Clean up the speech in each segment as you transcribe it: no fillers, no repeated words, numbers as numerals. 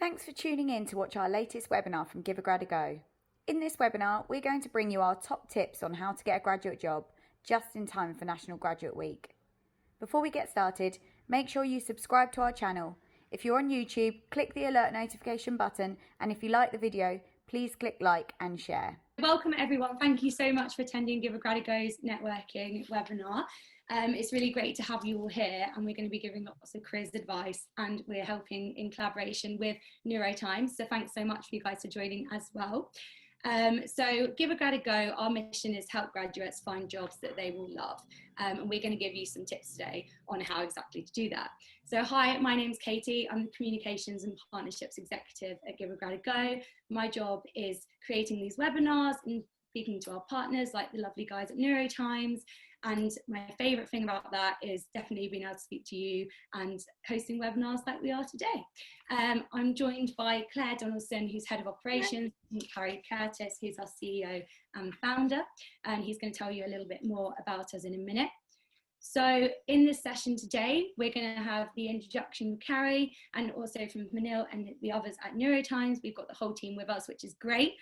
Thanks for tuning in to watch our latest webinar from Give a Grad a Go. In this webinar, we're going to bring you our top tips on how to get a graduate job just in time for National Graduate Week. Before we get started, make sure you subscribe to our channel. If you're on YouTube, click the alert notification button, and if you like the video, please click like and share. Welcome everyone. Thank you so much for attending Give a Grad a Go's networking webinar. It's really great to have you all here, and we're going to be giving lots of careers advice, and we're helping in collaboration with Newrotimes. So thanks so much for you guys for joining as well. So Give a Grad a Go, our mission is to help graduates find jobs that they will love. And we're going to give you some tips today on how exactly to do that. So hi, my name's Katie. I'm the Communications and Partnerships Executive at Give a Grad a Go. My job is creating these webinars and speaking to our partners like the lovely guys at Newrotimes. And my favourite thing about that is definitely being able to speak to you and hosting webinars like we are today. I'm joined by Claire Donaldson, who's Head of Operations, and Cary Curtis, who's our CEO and founder, and he's going to tell you a little bit more about us in a minute. So in this session today, we're going to have the introduction of Cary, and also from Manil and the others at Newrotimes. We've got the whole team with us, which is great.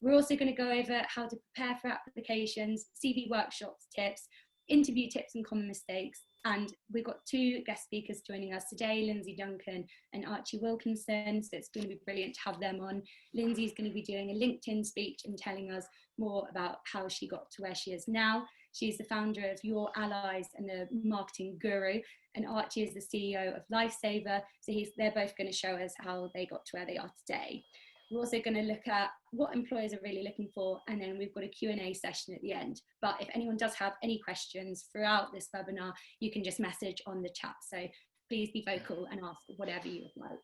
We're also going to go over how to prepare for applications, CV workshops, tips, interview tips and common mistakes. And we've got two guest speakers joining us today, Linsey Duncan and Archie Wilkinson. So it's going to be brilliant to have them on. Linsey's going to be doing a LinkedIn speech and telling us more about how she got to where she is now. She's the founder of Your Allies and the marketing guru. And Archie is the CEO of LifePower. So they're both going to show us how they got to where they are today. We're also going to look at what employers are really looking for, and then we've got a Q&A session at the end. But if anyone does have any questions throughout this webinar, you can just message on the chat. So please be vocal and ask whatever you would like.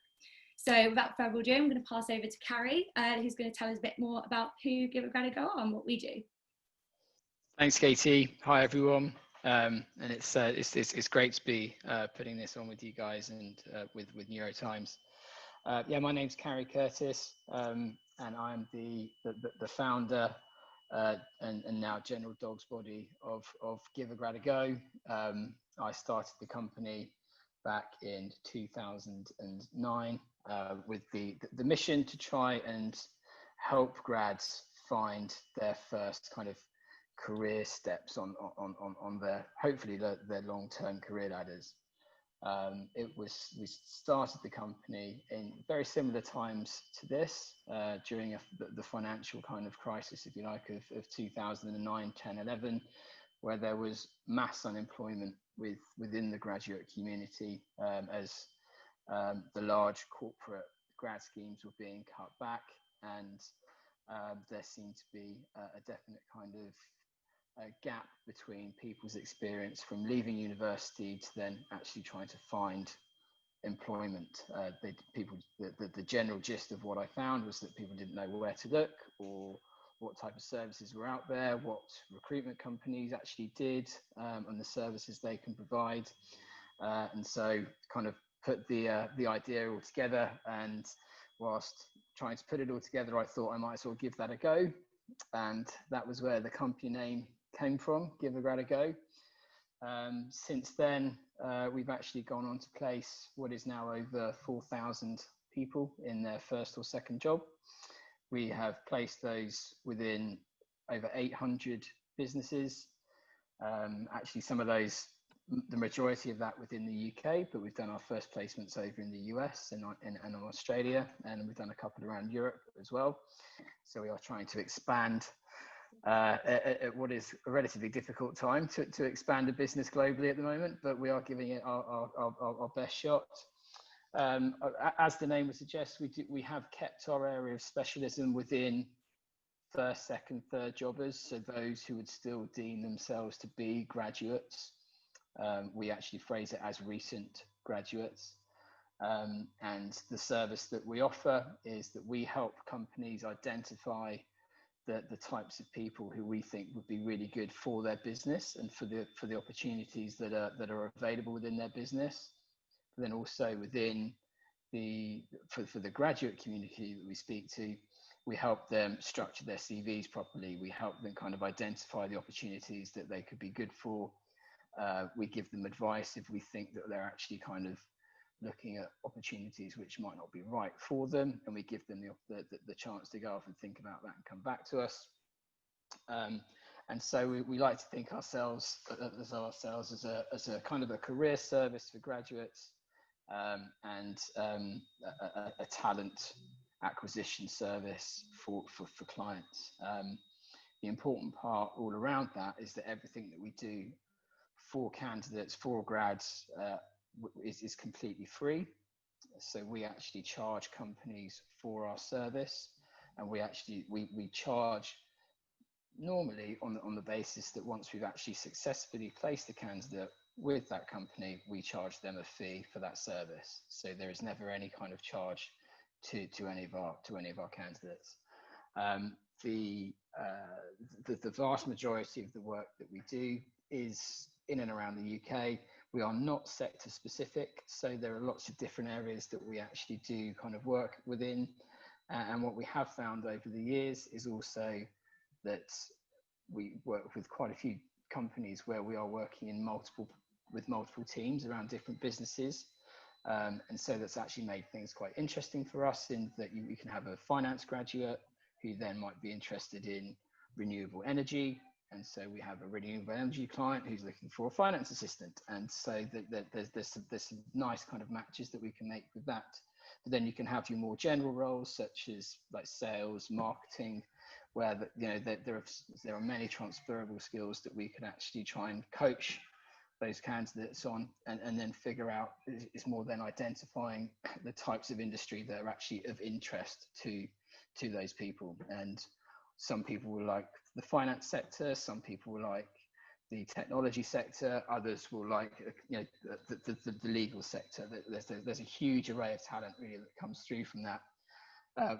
So without further ado, I'm going to pass over to Cary, who's going to tell us a bit more about who Give a Grad a Go are and what we do. Thanks, Katie. Hi, everyone. And it's great to be putting this on with you guys and with Newrotimes. Yeah, my name's Cary Curtis, and I'm the founder and now general dog's body of Give a Grad a Go. I started the company back in 2009 with the mission to try and help grads find their first kind of career steps on their, hopefully their long-term career ladders. We started the company in very similar times to this, during the financial kind of crisis, if you like, of 2009, 10, 11, where there was mass unemployment within the graduate community, as the large corporate grad schemes were being cut back, and there seemed to be a definite kind of gap between people's experience from leaving university to then actually trying to find employment. The general gist of what I found was that people didn't know where to look or what type of services were out there, what recruitment companies actually did, and the services they can provide. And so kind of put the idea all together, and whilst trying to put it all together, I thought I might as well give that a go. And that was where the company name came from, Give a Grad a Go. Since then, we've actually gone on to place what is now over 4,000 people in their first or second job. We have placed those within over 800 businesses. Actually, some of those, the majority of that within the UK, but we've done our first placements over in the US and in Australia, and we've done a couple around Europe as well. So we are trying to expand at what is a relatively difficult time to expand a business globally at the moment, but we are giving it our best shot. As the name would suggest, we have kept our area of specialism within first, second, third jobbers, so those who would still deem themselves to be graduates. We actually phrase it as recent graduates. And the service that we offer is that we help companies identify the types of people who we think would be really good for their business and for the opportunities that are available within their business. But then also within for the graduate community that we speak to, we help them structure their CVs properly. We help them kind of identify the opportunities that they could be good for. We give them advice if we think that they're actually kind of looking at opportunities which might not be right for them, and we give them the chance to go off and think about that and come back to us. And so we like to think ourselves as a kind of a career service for graduates, and a talent acquisition service for clients. The important part all around that is that everything that we do for candidates, for grads, is completely free. So we actually charge companies for our service, and we charge normally on the basis that once we've actually successfully placed a candidate with that company, we charge them a fee for that service. So there is never any kind of charge to any of our candidates. The vast majority of the work that we do is in and around the UK. We are not sector specific, so there are lots of different areas that we actually do kind of work within. And what we have found over the years is also that we work with quite a few companies where we are working with multiple teams around different businesses. And so that's actually made things quite interesting for us, in that you can have a finance graduate who then might be interested in renewable energy. And so we have a renewable energy client who's looking for a finance assistant. And so there's some nice kind of matches that we can make with that. But then you can have your more general roles, such as like sales, marketing, where there are many transferable skills that we can actually try and coach those candidates on, and then figure out is more than identifying the types of industry that are actually of interest to those people. And some people will like the finance sector, some people will like the technology sector, others will like the legal sector. There's a huge array of talent really that comes through from that.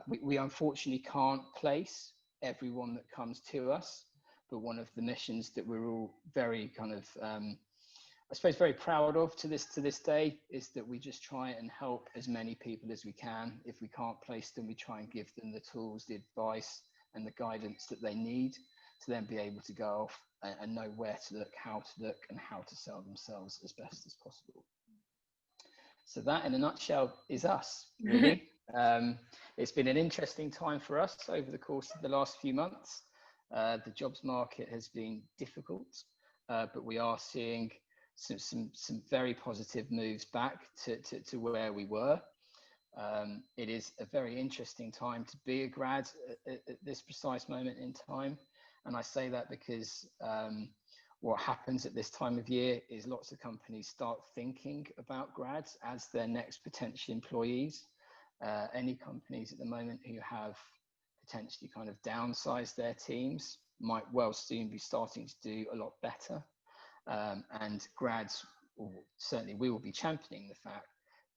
We unfortunately can't place everyone that comes to us, but one of the missions that we're all very kind of I suppose very proud of to this day is that we just try and help as many people as we can. If we can't place them, we try and give them the tools, the advice and the guidance that they need to then be able to go off and know where to look, how to look, and how to sell themselves as best as possible. So that in a nutshell is us, really. It's been an interesting time for us over the course of the last few months. The jobs market has been difficult, but we are seeing some very positive moves back to where we were. It is a very interesting time to be a grad at this precise moment in time. And I say that because what happens at this time of year is lots of companies start thinking about grads as their next potential employees. Any companies at the moment who have potentially kind of downsized their teams might well soon be starting to do a lot better. And grads, or certainly we will be championing the fact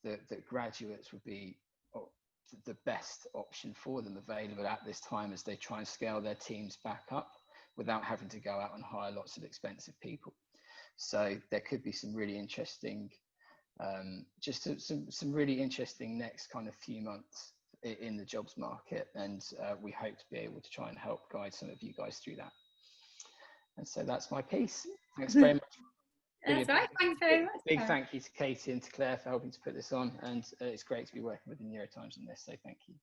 that graduates would be the best option for them available at this time as they try and scale their teams back up without having to go out and hire lots of expensive people. So there could be some really interesting, some really interesting next kind of few months in the jobs market. And we hope to be able to try and help guide some of you guys through that. And so that's my piece. Thanks very much. That's right. Thanks very much. Big thank you to Katie and to Claire for helping to put this on. And it's great to be working with the Newrotimes on this. So thank you.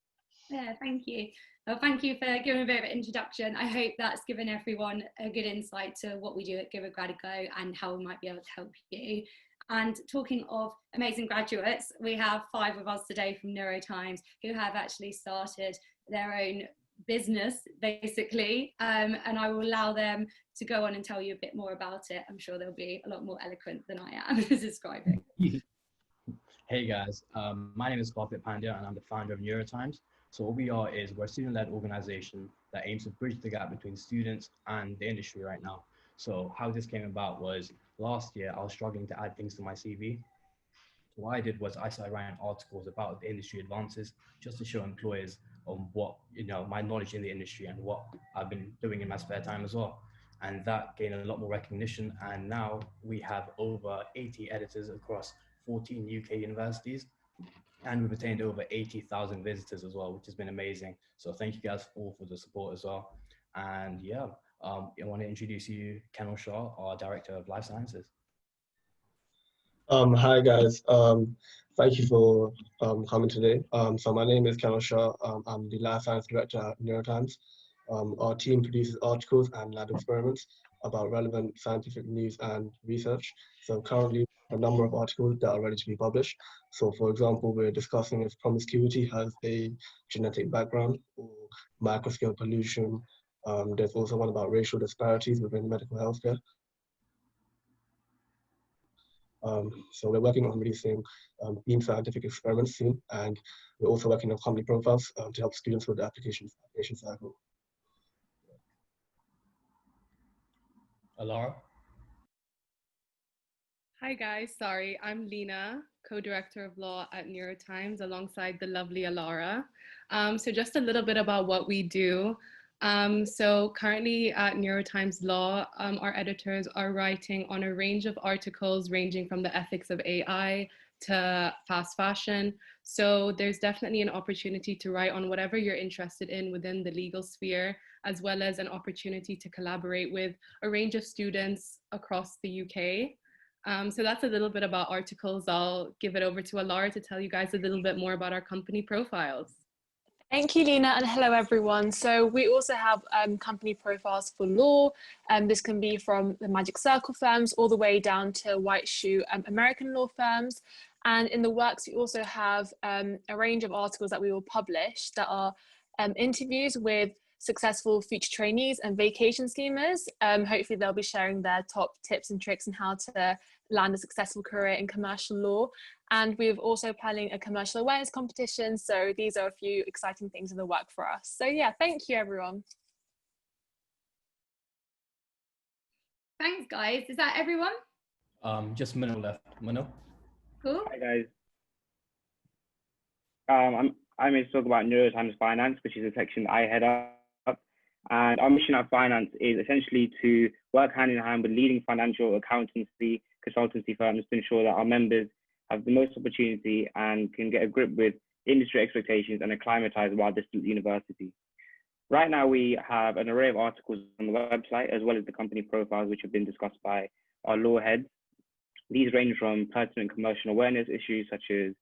Yeah, thank you. Well, thank you for giving a bit of an introduction. I hope that's given everyone a good insight to what we do at Give a Grad a Go and how we might be able to help you. And talking of amazing graduates, we have 5 of us today from Newrotimes who have actually started their own business, basically. And I will allow them to go on and tell you a bit more about it. I'm sure they'll be a lot more eloquent than I am describing. Hey guys, my name is Karthik Pandya and I'm the founder of Newrotimes. So what we are is we're a student-led organization that aims to bridge the gap between students and the industry right now. So how this came about was last year I was struggling to add things to my CV. So what I did was I started writing articles about the industry advances just to show employers on what, my knowledge in the industry and what I've been doing in my spare time as well. And that gained a lot more recognition. And now we have over 80 editors across 14 UK universities. And we've attained over 80,000 visitors as well, which has been amazing. So thank you guys all for the support as well. And yeah, I want to introduce you Kenil Shah, our Director of Life Sciences. Hi guys. Thank you for coming today. So my name is Kemal Shah. I'm the Life Science Director at Newrotimes. Our team produces articles and lab experiments about relevant scientific news and research. So currently, a number of articles that are ready to be published. So for example, we're discussing if promiscuity has a genetic background or microscale pollution. There's also one about racial disparities within medical healthcare. So we're working on releasing beam scientific experiments soon, and we're also working on company profiles to help students with the application cycle. Alara? Hi guys, sorry, I'm Lena, co-director of law at Newrotimes alongside the lovely Alara. So just a little bit about what we do. So currently at Newrotimes Law, our editors are writing on a range of articles ranging from the ethics of AI to fast fashion. So there's definitely an opportunity to write on whatever you're interested in within the legal sphere, as well as an opportunity to collaborate with a range of students across the UK. So that's a little bit about articles. I'll give it over to Alara to tell you guys a little bit more about our company profiles. Thank you, Lena, and hello, everyone. So we also have company profiles for law. This can be from the Magic Circle firms all the way down to white shoe American law firms. And in the works, we also have a range of articles that we will publish that are interviews with successful future trainees and vacation schemers. Hopefully they'll be sharing their top tips and tricks on how to land a successful career in commercial law. And we're also planning a commercial awareness competition. So these are a few exciting things in the work for us. So yeah, thank you everyone. Thanks guys, is that everyone? Just Mino left. Mino? Cool. Hi guys. I'm here to talk about Newrotimes Finance, which is a section that I head up. And our mission at Finance is essentially to work hand in hand with leading financial accountancy consultancy firms to ensure that our members have the most opportunity and can get a grip with industry expectations and acclimatize while they're still at university. Right now, we have an array of articles on the website, as well as the company profiles, which have been discussed by our law heads. These range from pertinent commercial awareness issues, such as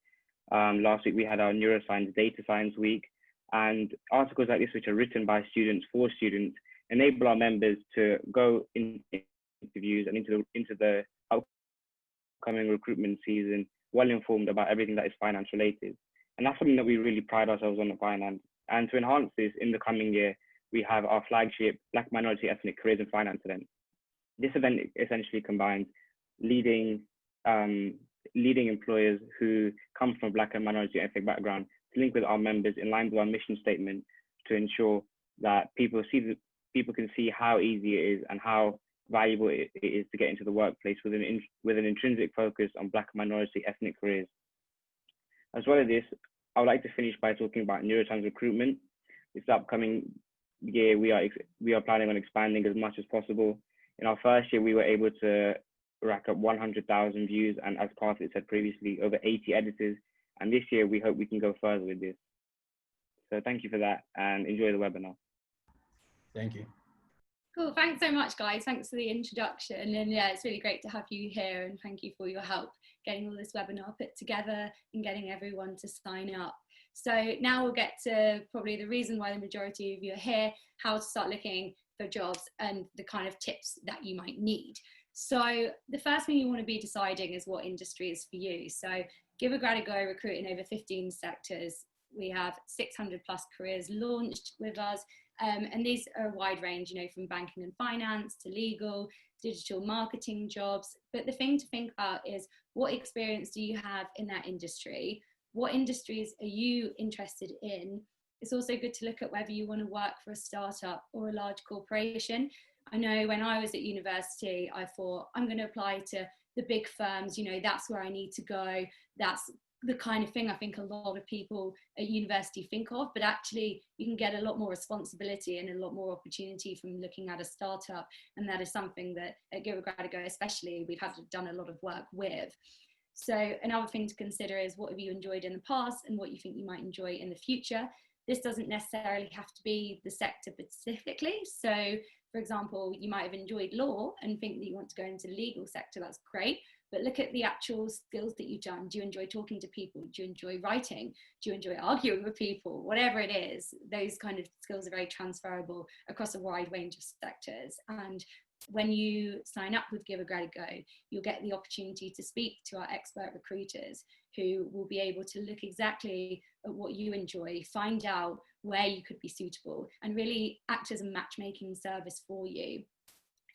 last week we had our neuroscience data science week, and articles like this, which are written by students for students, enable our members to go into interviews and into the upcoming recruitment season well informed about everything that is finance related. And that's something that we really pride ourselves on at Finance. And to enhance this, in the coming year, we have our flagship Black Minority Ethnic Careers in Finance event. This event essentially combines leading employers who come from Black and minority ethnic background to link with our members in line with our mission statement to ensure that people can see how easy it is and how valuable it is to get into the workplace with an intrinsic focus on Black and minority ethnic careers. As well as this, I would like to finish by talking about Newrotimes Recruitment. This upcoming year, we are planning on expanding as much as possible. In our first year, we were able to rack up 100,000 views, and as Parth said previously, over 80 editors. And this year, we hope we can go further with this. So thank you for that, and enjoy the webinar. Thank you. Cool, thanks so much guys, thanks for the introduction, and yeah, it's really great to have you here, and thank you for your help getting all this webinar put together and getting everyone to sign up. So now we'll get to probably the reason why the majority of you are here, how to start looking for jobs and the kind of tips that you might need. So the first thing you want to be deciding is what industry is for you. So Give a Grad a Go, recruiting over 15 sectors. We have 600 plus careers launched with us. And these are a wide range, you know, from banking and finance to legal, digital marketing jobs. But the thing to think about is, what experience do you have in that industry? What industries are you interested in? It's also good to look at whether you want to work for a startup or a large corporation. I know when I was at university, I thought, I'm going to apply to the big firms, you know, that's where I need to go. That's the kind of thing I think a lot of people at university think of, but actually you can get a lot more responsibility and a lot more opportunity from looking at a startup. And that is something that at Give a Grad a Go especially, we've done a lot of work with. So another thing to consider is, what have you enjoyed in the past and what you think you might enjoy in the future. This doesn't necessarily have to be the sector specifically. So for example, you might have enjoyed law and think that you want to go into the legal sector, that's great. but look at the actual skills that you've done. Do you enjoy talking to people? Do you enjoy writing? Do you enjoy arguing with people? Whatever it is, those kind of skills are very transferable across a wide range of sectors. And when you sign up with Give a Grad a Go, you'll get the opportunity to speak to our expert recruiters who will be able to look exactly at what you enjoy, find out where you could be suitable, and really act as a matchmaking service for you.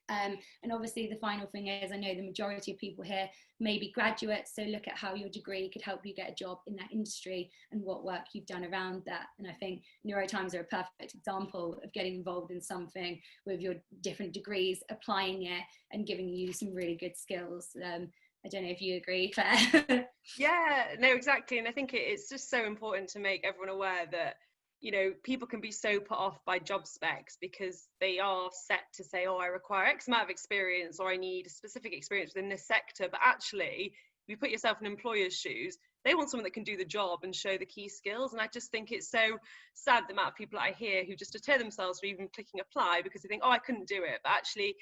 And obviously the final thing is, I know the majority of people here may be graduates, so look at how your degree could help you get a job in that industry and what work you've done around that. And I think Newrotimes are a perfect example of getting involved in something with your different degrees, applying it and giving you some really good skills. I don't know if you agree, Claire. Yeah, no, exactly. And I think it's just so important to make everyone aware that, you know, people can be so put off by job specs because they are set to say, oh, I require X amount of experience, or I need a specific experience within this sector. But actually, if you put yourself in an employer's shoes, they want someone that can do the job and show the key skills. And I just think it's so sad, the amount of people I hear who just deter themselves from even clicking apply because they think, oh, I couldn't do it. But actually,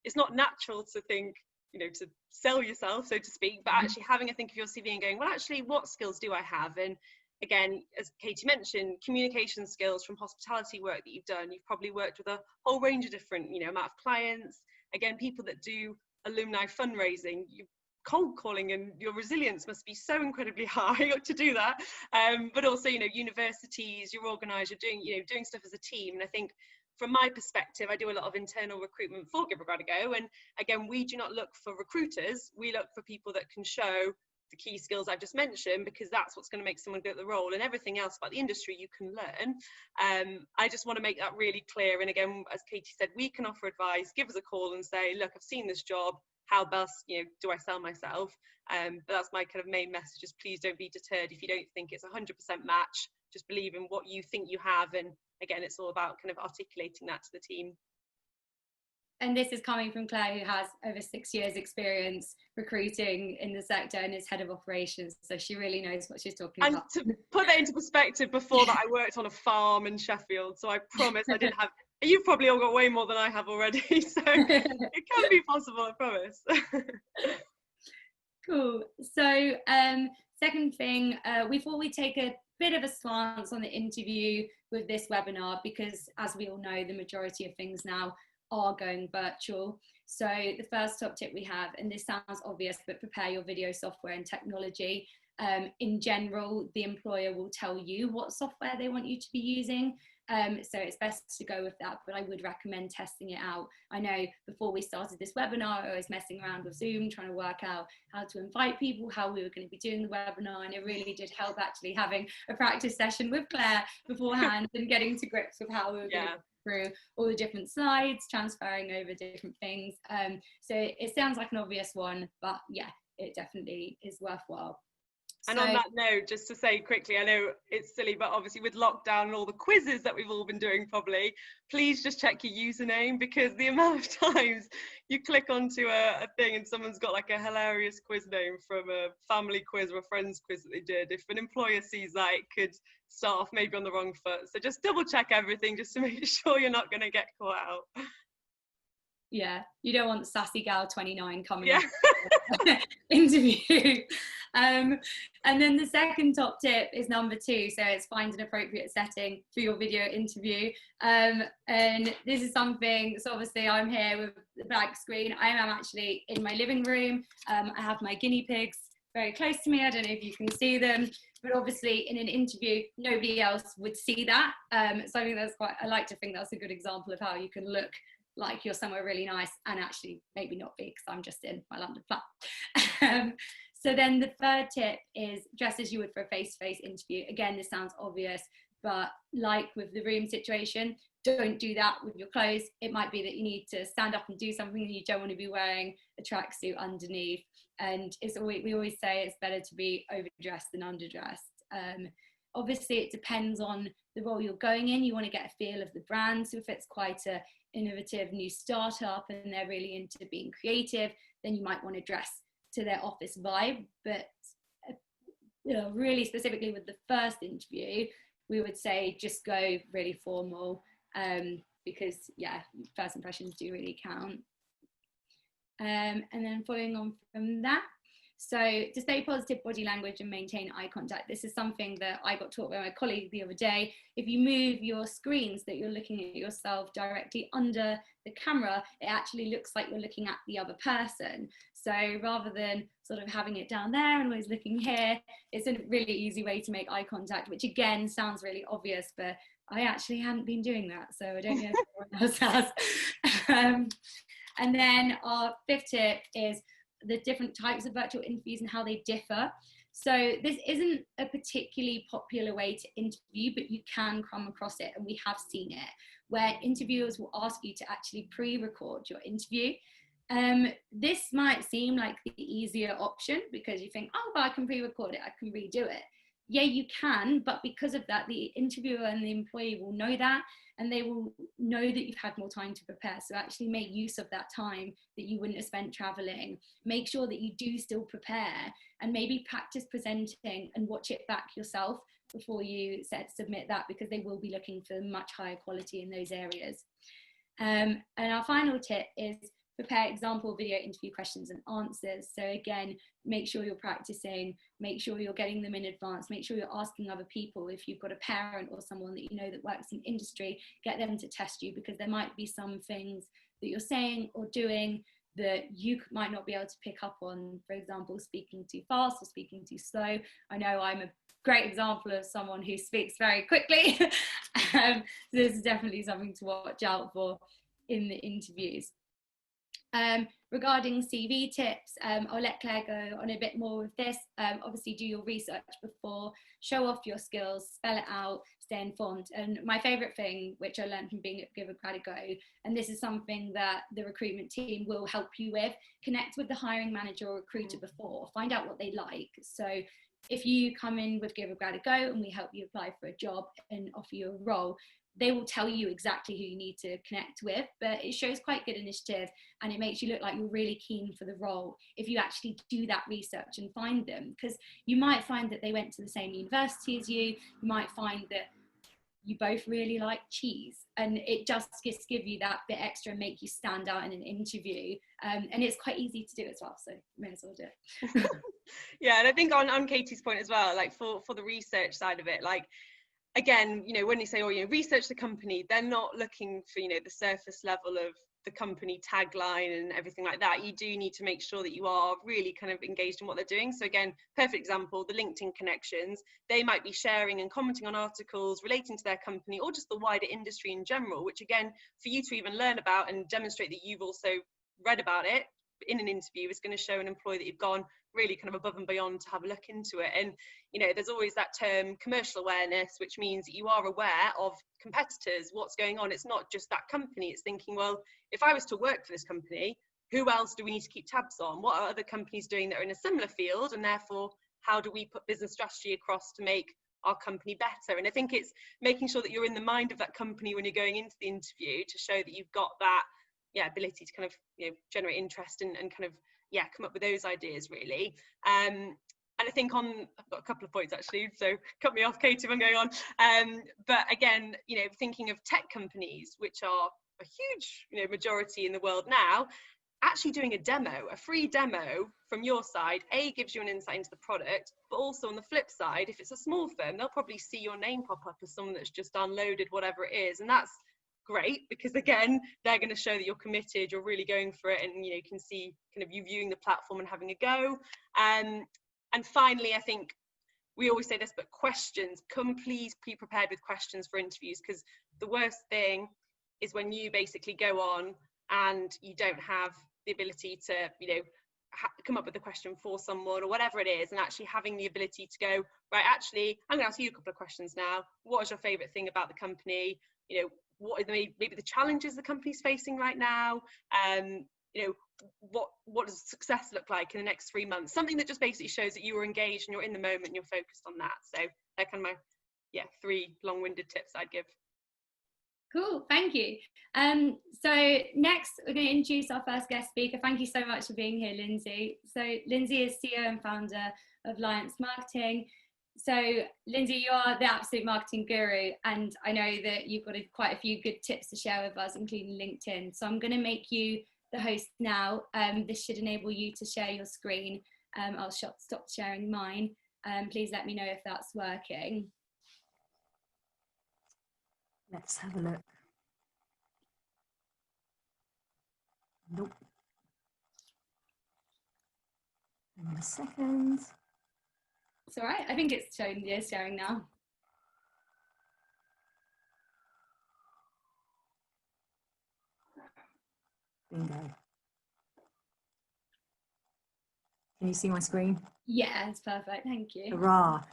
it's not natural to think, you know, to sell yourself, so to speak, but actually having a think of your CV and going, well, actually, what skills do I have? And again, as Katie mentioned, communication skills from hospitality work that you've done. You've probably worked with a whole range of different, you know, amount of clients. Again, people that do alumni fundraising, you cold calling, and your resilience must be so incredibly high to do that. But also, you know, universities, you're organised, you're doing, you know, doing stuff as a team. And I think from my perspective, I do a lot of internal recruitment for Give a Grad a Go. And again, we do not look for recruiters. We look for people that can show the key skills I've just mentioned, because that's what's going to make someone good at the role, and everything else about the industry you can learn. I just want to make that really clear. And again, as Katie said, we can offer advice. Give us a call and say, look, I've seen this job. How best, you know, do I sell myself? But that's my kind of main message, is please don't be deterred if you don't think it's 100% match. Just believe in what you think you have. And again, it's all about kind of articulating that to the team. And this is coming from Claire, who has over 6 years experience recruiting in the sector and is head of operations. So she really knows what she's talking about. And to put that into perspective, before that I worked on a farm in Sheffield. So I promise I didn't have, you've probably all got way more than I have already. So it can be possible, I promise. Cool. So second thing, we thought we'd take a bit of a slant on the interview with this webinar, because as we all know, the majority of things now are going virtual. So the first top tip we have, and this sounds obvious, but prepare your video software and technology. In general, the employer will tell you what software they want you to be using. So it's best to go with that, but I would recommend testing it out. I know before we started this webinar, I was messing around with Zoom, trying to work out how to invite people, how we were going to be doing the webinar, and it really did help actually having a practice session with Claire beforehand and getting to grips with how we were going to go through all the different slides, transferring over different things. So it sounds like an obvious one, but yeah, it definitely is worthwhile. And on that note, just to say quickly, I know it's silly, but obviously with lockdown and all the quizzes that we've all been doing probably, please just check your username, because the amount of times you click onto a thing and someone's got like a hilarious quiz name from a family quiz or a friend's quiz that they did. If an employer sees that, it could start off maybe on the wrong foot. So just double check everything just to make sure you're not going to get caught out. Yeah, you don't want Sassy Gal 29 coming up interview. And then the second top tip is number 2. So it's find an appropriate setting for your video interview. And this is something, so obviously I'm here with the blank screen. I am actually in my living room. I have my guinea pigs very close to me. I don't know if you can see them, but obviously in an interview, nobody else would see that. So I think that's I like to think that's a good example of how you can look like you're somewhere really nice and actually maybe not be, because I'm just in my London flat. So then the third tip is dress as you would for a face-to-face interview. Again, this sounds obvious, but like with the room situation, don't do that with your clothes. It might be that you need to stand up and do something and you don't want to be wearing a tracksuit underneath. And we always say it's better to be overdressed than underdressed. Obviously, it depends on the role you're going in. You want to get a feel of the brand. So if it's quite a innovative new startup and they're really into being creative, then you might want to dress to their office vibe. But really specifically with the first interview, we would say just go really formal, because first impressions do really count. And then following on from that, So to stay positive body language and maintain eye contact, this is something that I got taught by my colleague the other day. If you move your screens that you're looking at yourself directly under the camera, it actually looks like you're looking at the other person. So rather than sort of having it down there and always looking here, it's a really easy way to make eye contact, which again sounds really obvious, but I actually hadn't been doing that, so I don't know if everyone else has. And then our fifth tip is the different types of virtual interviews and how they differ. So this isn't a particularly popular way to interview, but you can come across it, and we have seen it, where interviewers will ask you to actually pre-record your interview. This might seem like the easier option because you think, oh, well, I can pre-record it, I can redo it. Yeah, you can, but because of that, the interviewer and the employee will know that, and they will know that you've had more time to prepare. So actually make use of that time that you wouldn't have spent traveling. Make sure that you do still prepare, and maybe practice presenting and watch it back yourself before you submit that, because they will be looking for much higher quality in those areas. And our final tip is prepare example video interview questions and answers. So again, make sure you're practicing, make sure you're getting them in advance, make sure you're asking other people. If you've got a parent or someone that you know that works in industry, get them to test you, because there might be some things that you're saying or doing that you might not be able to pick up on. For example, speaking too fast or speaking too slow. I know I'm a great example of someone who speaks very quickly. So this is definitely something to watch out for in the interviews. Regarding CV tips, I'll let Claire go on a bit more with this. Obviously do your research before, show off your skills, spell it out, stay informed. And my favourite thing, which I learned from being at Give a Grad a Go, and this is something that the recruitment team will help you with, connect with the hiring manager or recruiter before, find out what they like. So if you come in with Give a Grad a Go and we help you apply for a job and offer you a role, they will tell you exactly who you need to connect with, but it shows quite good initiative, and it makes you look like you're really keen for the role if you actually do that research and find them. Because you might find that they went to the same university as you might find that you both really like cheese, and it just give you that bit extra and make you stand out in an interview. And it's quite easy to do as well, so may as well do it. Yeah, and I think on Katie's point as well, like for the research side of it, like, again, you know, when you say, oh, you know, research the company, they're not looking for, you know, the surface level of the company tagline and everything like that. You do need to make sure that you are really kind of engaged in what they're doing. So again, perfect example, the LinkedIn connections, they might be sharing and commenting on articles relating to their company or just the wider industry in general, which again, for you to even learn about and demonstrate that you've also read about it in an interview is going to show an employee that you've gone really kind of above and beyond to have a look into it. And you know, there's always that term commercial awareness, which means that you are aware of competitors, what's going on. It's not just that company, it's thinking, well, if I was to work for this company, who else do we need to keep tabs on? What are other companies doing that are in a similar field, and therefore how do we put business strategy across to make our company better? And I think it's making sure that you're in the mind of that company when you're going into the interview to show that you've got that ability to kind of, you know, generate interest and kind of come up with those ideas really. And I think I've got a couple of points actually, so cut me off, Katie, if I'm going on. But again, you know, thinking of tech companies, which are a huge, you know, majority in the world now, actually doing a free demo from your side, gives you an insight into the product, but also on the flip side, if it's a small firm, they'll probably see your name pop up as someone that's just downloaded whatever it is, and that's great, because again, they're going to show that you're committed, you're really going for it, and you know, you can see kind of you viewing the platform and having a go. And finally, I think we always say this, but questions, please be prepared with questions for interviews, because the worst thing is when you basically go on and you don't have the ability to, you know, come up with a question for someone or whatever it is, and actually having the ability to go, right, actually, I'm going to ask you a couple of questions now. What is your favorite thing about the company? You know, what are maybe the challenges the company's facing right now? You know, what does success look like in the next 3 months? Something that just basically shows that you are engaged and you're in the moment and you're focused on that. So they're kind of my 3 long-winded tips I'd give. Cool, thank you. So next we're going to introduce our first guest speaker. Thank you so much for being here, Linsey. So Linsey is CEO and founder of Alliance Marketing. So Linsey, you are the absolute marketing guru, and I know that you've got quite a few good tips to share with us, including LinkedIn. So I'm going to make you the host now. This should enable you to share your screen I'll stop sharing mine. Please let me know if that's working. Let's have a look. Nope. Hang on a second. It's all right. I think it's sharing now. Bingo. Can you see my screen? Yeah, it's perfect. Thank you. Hurrah.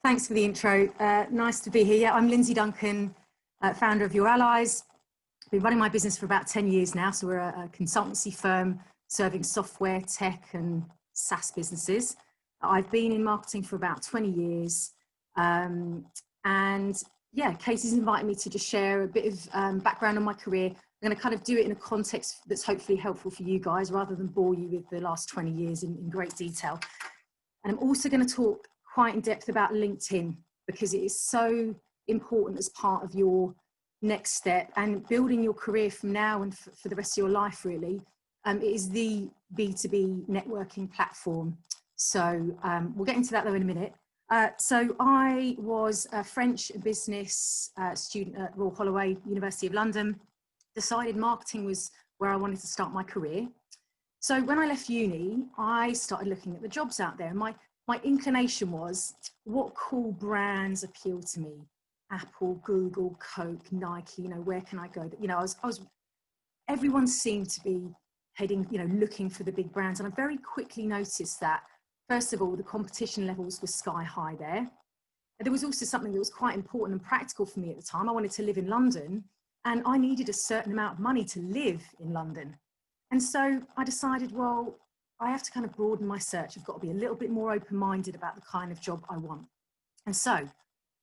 Thanks for the intro. Nice to be here. Yeah, I'm Linsey Duncan, founder of Your Allies. I've been running my business for about 10 years now. So we're a consultancy firm serving software, tech and SaaS businesses. I've been in marketing for about 20 years. And yeah, Katie's invited me to just share a bit of background on my career. I'm going to kind of do it in a context that's hopefully helpful for you guys rather than bore you with the last 20 years in great detail. And I'm also going to talk quite in depth about LinkedIn because it is so important as part of your next step and building your career from now and for the rest of your life, really. It is the B2B networking platform. So we'll get into that though in a minute. So I was a French business student at Royal Holloway, University of London, decided marketing was where I wanted to start my career. So when I left uni, I started looking at the jobs out there. My inclination was, what cool brands appeal to me? Apple, Google, Coke, Nike, where can I go? Everyone seemed to be heading, looking for the big brands. And I very quickly noticed that, first of all, the competition levels were sky high there. And there was also something that was quite important and practical for me at the time. I wanted to live in London and I needed a certain amount of money to live in London. And so I decided, well, I have to kind of broaden my search. I've got to be a little bit more open-minded about the kind of job I want. And so,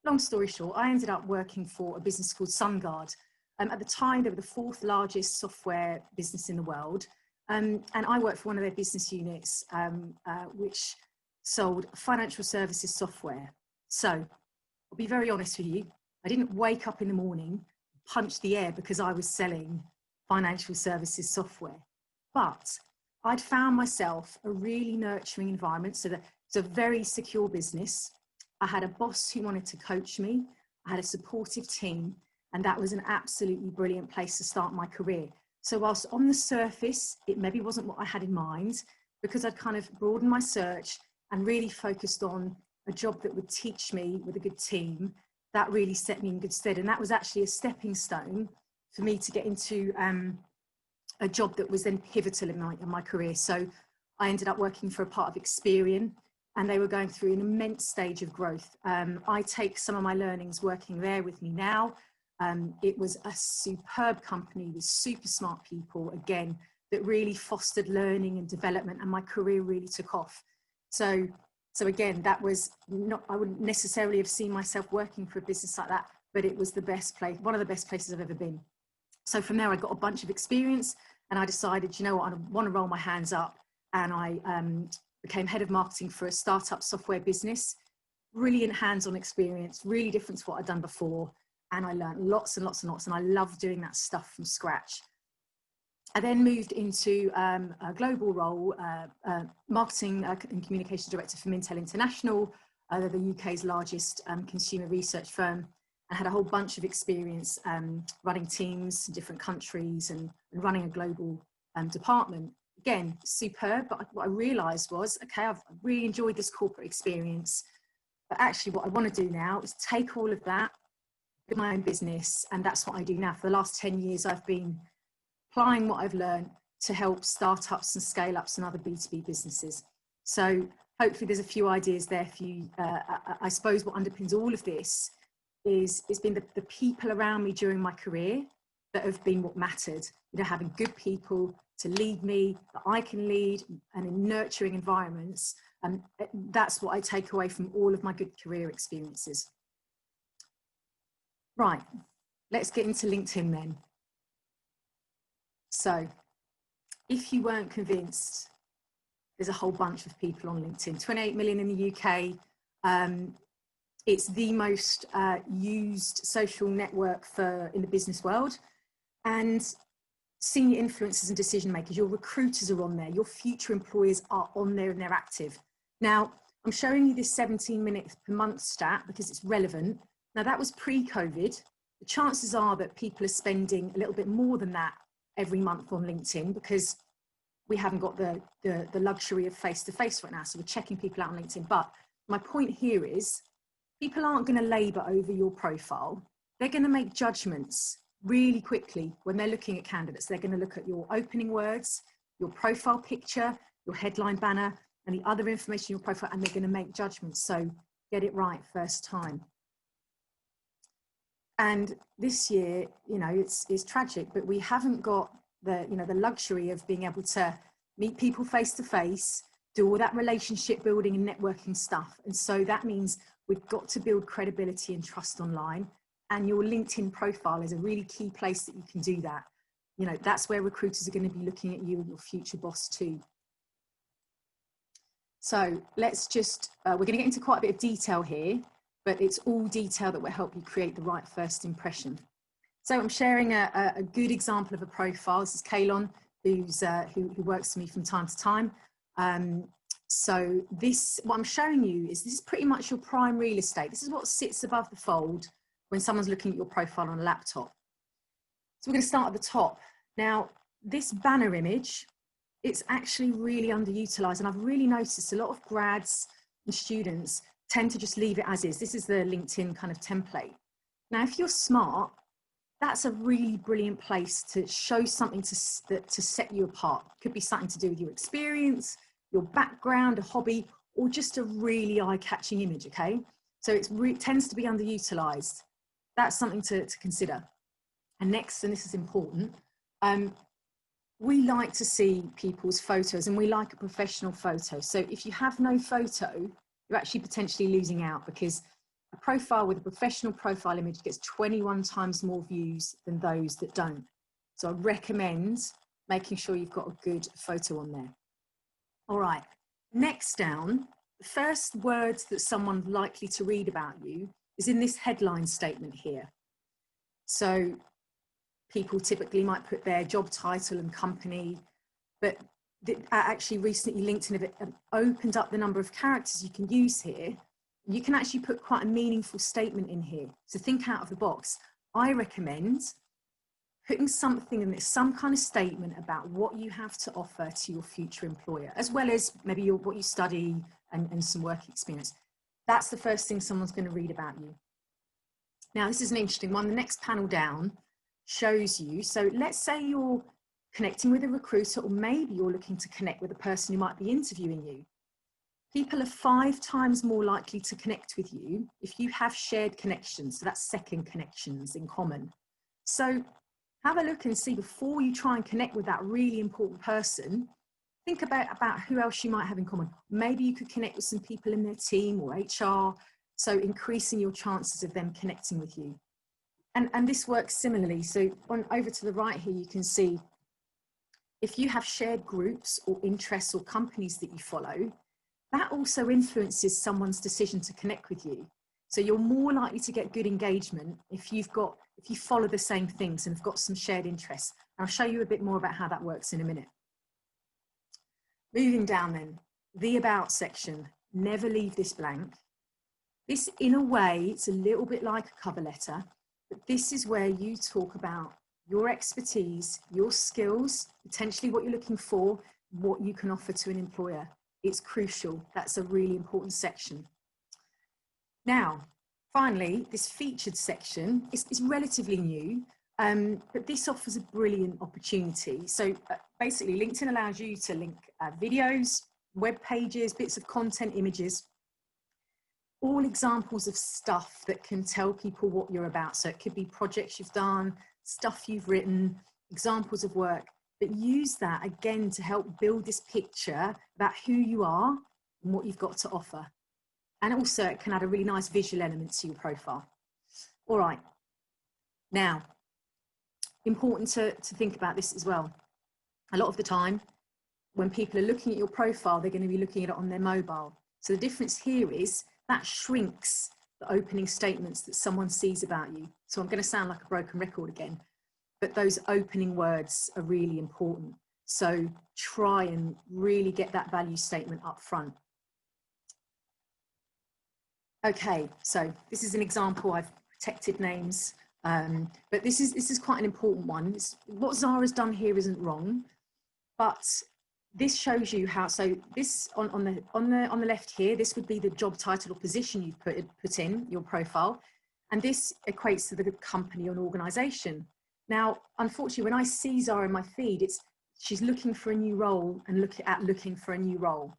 long story short, I ended up working for a business called SunGard. At the time, they were the 4th largest software business in the world. And I worked for one of their business units, which sold financial services software. So I'll be very honest with you. I didn't wake up in the morning, punch the air because I was selling financial services software. But I'd found myself a really nurturing environment. So it's a very secure business. I had a boss who wanted to coach me. I had a supportive team, and that was an absolutely brilliant place to start my career. So whilst on the surface, it maybe wasn't what I had in mind, because I'd kind of broadened my search and really focused on a job that would teach me with a good team, that really set me in good stead. And that was actually a stepping stone for me to get into a job that was then pivotal in my career. So I ended up working for a part of Experian, and they were going through an immense stage of growth. I take some of my learnings working there with me now. It was a superb company with super smart people, again, that really fostered learning and development, and my career really took off. So again, that was not, I wouldn't necessarily have seen myself working for a business like that, but it was the best place, one of the best places I've ever been. So from there, I got a bunch of experience, and I decided, you know what, I want to roll my hands up, and I became head of marketing for a startup software business. Brilliant hands-on experience, really different to what I'd done before. And I learned lots and lots and lots, and I loved doing that stuff from scratch. I then moved into a global role, marketing and communications director for Mintel International, they're the UK's largest consumer research firm, and had a whole bunch of experience running teams in different countries and running a global department. Again, superb, but what I realised was, okay, I've really enjoyed this corporate experience, but actually what I want to do now is take all of that, build my own business, and that's what I do now. For the last 10 years, I've been applying what I've learned to help startups and scale-ups and other B2B businesses. So hopefully there's a few ideas there for you. I suppose what underpins all of this is it's been the people around me during my career that have been what mattered. You know, having good people to lead me, that I can lead, and in nurturing environments. And that's what I take away from all of my good career experiences. Right, let's get into LinkedIn then. So if you weren't convinced, there's a whole bunch of people on LinkedIn, 28 million in the UK. It's the most used social network in the business world. And senior influencers and decision makers, your recruiters are on there, your future employers are on there and they're active. Now, I'm showing you this 17 minutes per month stat because it's relevant. Now, that was pre-COVID. The chances are that people are spending a little bit more than that every month on LinkedIn because we haven't got the luxury of face-to-face right now. So we're checking people out on LinkedIn. But my point here is people aren't going to labor over your profile. They're going to make judgments really quickly when they're looking at candidates. They're going to look at your opening words, your profile picture, your headline banner, and the other information in your profile, and they're going to make judgments. So get it right first time. And this year, you know, it's tragic, but we haven't got the luxury of being able to meet people face to face, do all that relationship building and networking stuff. And so that means we've got to build credibility and trust online. And your LinkedIn profile is a really key place that you can do that. You know, that's where recruiters are going to be looking at you and your future boss too. So let's just, we're going to get into quite a bit of detail here, but it's all detail that will help you create the right first impression. So I'm sharing a good example of a profile. This is Kalon, who works for me from time to time. So what I'm showing you is this is pretty much your prime real estate. This is what sits above the fold when someone's looking at your profile on a laptop. So we're going to start at the top. Now, this banner image, it's actually really underutilized. And I've really noticed a lot of grads and students tend to just leave it as is. This is the LinkedIn kind of template. Now, if you're smart, that's a really brilliant place to show something to set you apart. It could be something to do with your experience, your background, a hobby, or just a really eye-catching image, okay? So it tends to be underutilized. That's something to consider. And next, and this is important, we like to see people's photos and we like a professional photo. So if you have no photo, you're actually potentially losing out because a profile with a professional profile image gets 21 times more views than those that don't. So I recommend making sure you've got a good photo on there. All right, next down, the first words that someone's likely to read about you is in this headline statement here. So people typically might put their job title and company, but actually recently LinkedIn have opened up the number of characters you can use here. You can actually put quite a meaningful statement in here. So think out of the box. I recommend putting something in this, some kind of statement about what you have to offer to your future employer, as well as maybe what you study and some work experience. That's the first thing someone's going to read about you. Now, this is an interesting one. The next panel down shows you. So let's say you're connecting with a recruiter, or maybe you're looking to connect with a person who might be interviewing you. People are 5 times more likely to connect with you if you have shared connections. So that's second connections in common. So have a look and see before you try and connect with that really important person. Think about who else you might have in common. Maybe you could connect with some people in their team or HR. So increasing your chances of them connecting with you. And this works similarly. So over to the right here, you can see if you have shared groups or interests or companies that you follow, that also influences someone's decision to connect with you. So you're more likely to get good engagement if you follow the same things and have got some shared interests. And I'll show you a bit more about how that works in a minute. Moving down then, the about section, never leave this blank. This, in a way, it's a little bit like a cover letter, but this is where you talk about your expertise, your skills, potentially what you're looking for, what you can offer to an employer. It's crucial. That's a really important section. Now, finally, this featured section is relatively new, but this offers a brilliant opportunity. So basically, LinkedIn allows you to link videos, web pages, bits of content, images, all examples of stuff that can tell people what you're about. So it could be projects you've done, stuff you've written, examples of work, but use that again to help build this picture about who you are and what you've got to offer. And also it can add a really nice visual element to your profile. All right. Now, important to think about this as well. A lot of the time, when people are looking at your profile, they're going to be looking at it on their mobile. So the difference here is that shrinks the opening statements that someone sees about you. So I'm going to sound like a broken record again. but those opening words are really important. So try and really get that value statement up front. Okay, so this is an example. I've protected names, but this is quite an important one. What Zara's done here isn't wrong, but this shows you how. So this on the left here, this would be the job title or position you've put in your profile, and this equates to the company or organisation. Now, unfortunately, when I see Zara in my feed, she's looking for a new role and looking for a new role.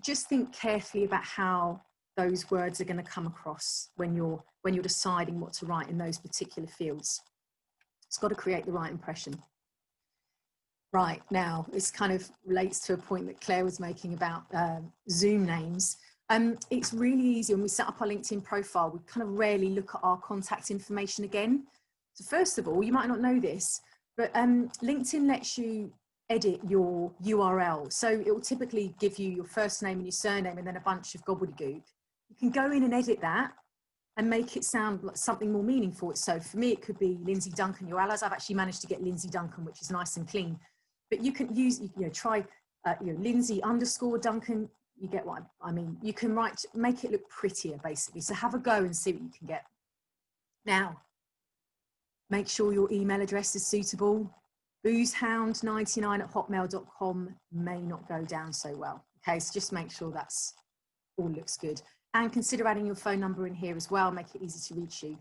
Just think carefully about how those words are going to come across when you're deciding what to write in those particular fields. It's got to create the right impression. Right, now this kind of relates to a point that Claire was making about Zoom names. It's really easy when we set up our LinkedIn profile, we kind of rarely look at our contact information again. So first of all, you might not know this, but LinkedIn lets you edit your URL. So it will typically give you your first name and your surname and then a bunch of gobbledygook. You can go in and edit that and make it sound like something more meaningful. So for me, it could be Linsey Duncan, your allies. I've actually managed to get Linsey Duncan, which is nice and clean. But you can use, try, Linsey _Duncan. You get what I mean. You can make it look prettier, basically. So have a go and see what you can get. Now, make sure your email address is suitable. boozehound99@hotmail.com may not go down so well. Okay, so just make sure that's all looks good. And consider adding your phone number in here as well, make it easy to reach you.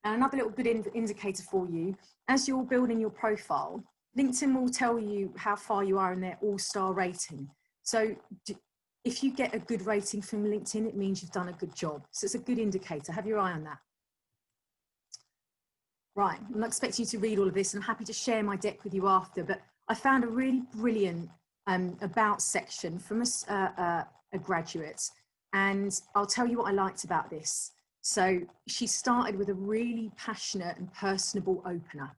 And another little good indicator for you, as you're building your profile, LinkedIn will tell you how far you are in their all-star rating. So if you get a good rating from LinkedIn, it means you've done a good job. So it's a good indicator. Have your eye on that. Right, I'm not expecting you to read all of this, and I'm happy to share my deck with you after, but I found a really brilliant about section from a graduate, and I'll tell you what I liked about this. So she started with a really passionate and personable opener.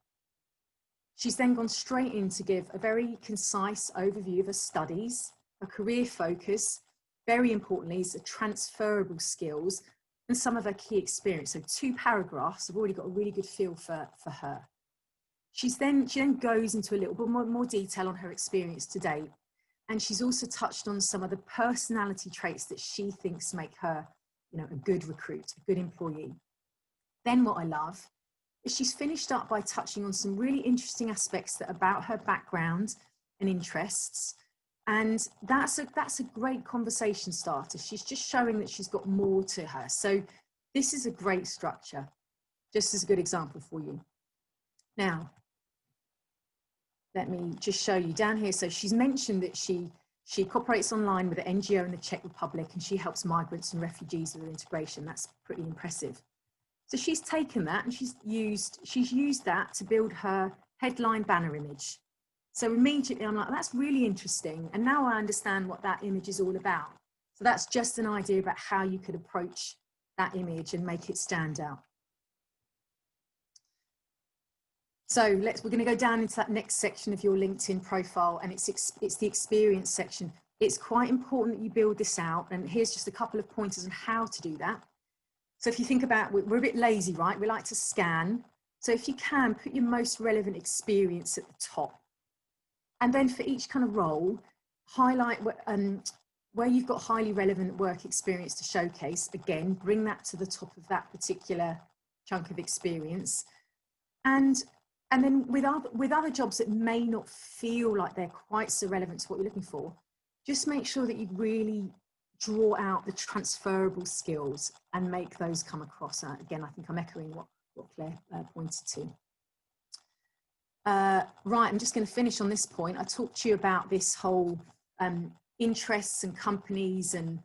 She's then gone straight in to give a very concise overview of her studies, a career focus, very importantly, is the transferable skills and some of her key experience. So 2 paragraphs, I've already got a really good feel for her. She then goes into a little bit more detail on her experience to date. And she's also touched on some of the personality traits that she thinks make her, a good recruit, a good employee. Then what I love is she's finished up by touching on some really interesting aspects about her background and interests. And that's a great conversation starter. She's just showing that she's got more to her. So this is a great structure, just as a good example for you. Now, let me just show you down here. So she's mentioned that she cooperates online with an NGO in the Czech Republic, and she helps migrants and refugees with their integration. That's pretty impressive. So she's taken that and she's used that to build her headline banner image. So immediately I'm like, that's really interesting. And now I understand what that image is all about. So that's just an idea about how you could approach that image and make it stand out. So we're going to go down into that next section of your LinkedIn profile, and it's the experience section. It's quite important that you build this out, and here's just a couple of pointers on how to do that. So if you think about, we're a bit lazy, right? We like to scan. So if you can, put your most relevant experience at the top. And then for each kind of role, highlight where you've got highly relevant work experience to showcase. Again, bring that to the top of that particular chunk of experience. And then with other jobs that may not feel like they're quite so relevant to what you're looking for, just make sure that you really draw out the transferable skills and make those come across. Again, I think I'm echoing what Claire pointed to. Right, I'm just going to finish on this point. I talked to you about this whole interests and companies and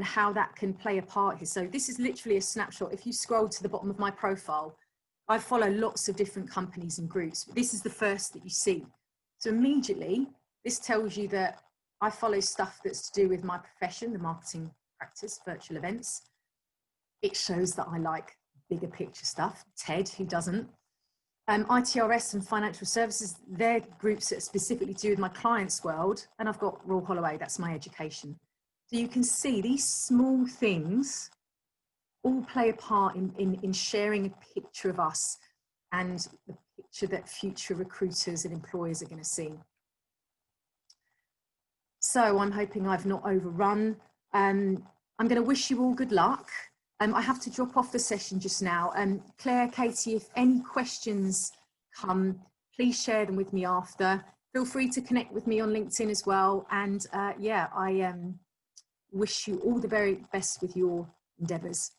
how that can play a part here. So this is literally a snapshot. If you scroll to the bottom of my profile, I follow lots of different companies and groups, but this is the first that you see. So immediately, this tells you that I follow stuff that's to do with my profession, the marketing practice, virtual events. It shows that I like bigger picture stuff. TED, who doesn't? ITRS and financial services, they're groups that are specifically to do with my client's world. And I've got Royal Holloway, that's my education. So you can see these small things all play a part in sharing a picture of us and the picture that future recruiters and employers are going to see. So I'm hoping I've not overrun. I'm going to wish you all good luck. I have to drop off the session just now. Claire, Katie, if any questions come, please share them with me after. Feel free to connect with me on LinkedIn as well. And yeah, I wish you all the very best with your endeavours.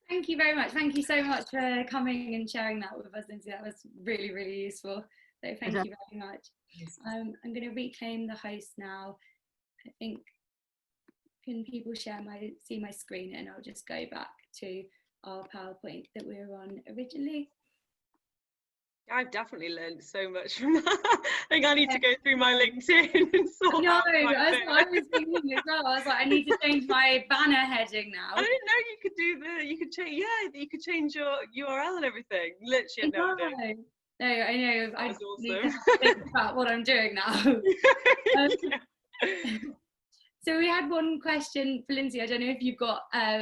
Thank you very much. Thank you so much for coming and sharing that with us, Linsey. That was really, really useful. So thank you very much. I'm going to reclaim the host now. I think, can people see my screen, and I'll just go back to our PowerPoint that we were on originally. I've definitely learned so much from that. I think I need to go through my LinkedIn and sort out my that's what I was thinking as well. I was like, I need to change my banner heading now. I didn't know you could do you could change, you could change your URL and everything. Literally, no idea. No, I know. I awesome. need to think about what I'm doing now. So we had one question for Linsey. I don't know if you've got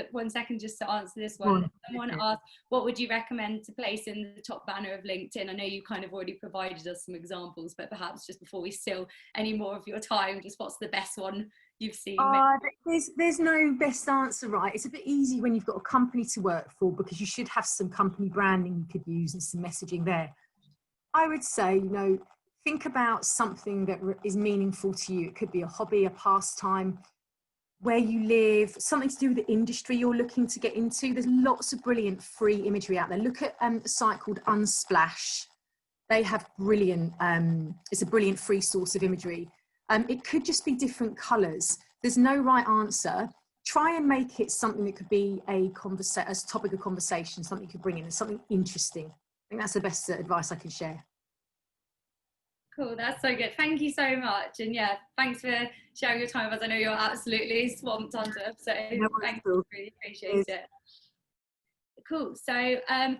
1 second just to answer this one. Someone asked, what would you recommend to place in the top banner of LinkedIn? I know you kind of already provided us some examples, but perhaps just before we steal any more of your time, just what's the best one you've seen? There's no best answer, right? It's a bit easy when you've got a company to work for, because you should have some company branding you could use and some messaging there. I would say, you know, think about something that is meaningful to you. It could be a hobby, a pastime, where you live, something to do with the industry you're looking to get into. There's lots of brilliant free imagery out there. Look at a site called Unsplash. They have brilliant, it's a brilliant free source of imagery. It could just be different colours. There's no right answer. Try and make it something that could be a topic of conversation, something you could bring in, something interesting. I think that's the best advice I can share. Cool, that's so good. Thank you so much. And yeah, thanks for sharing your time with us. I know you're absolutely swamped under, so thank you, really appreciate it. Cool, so I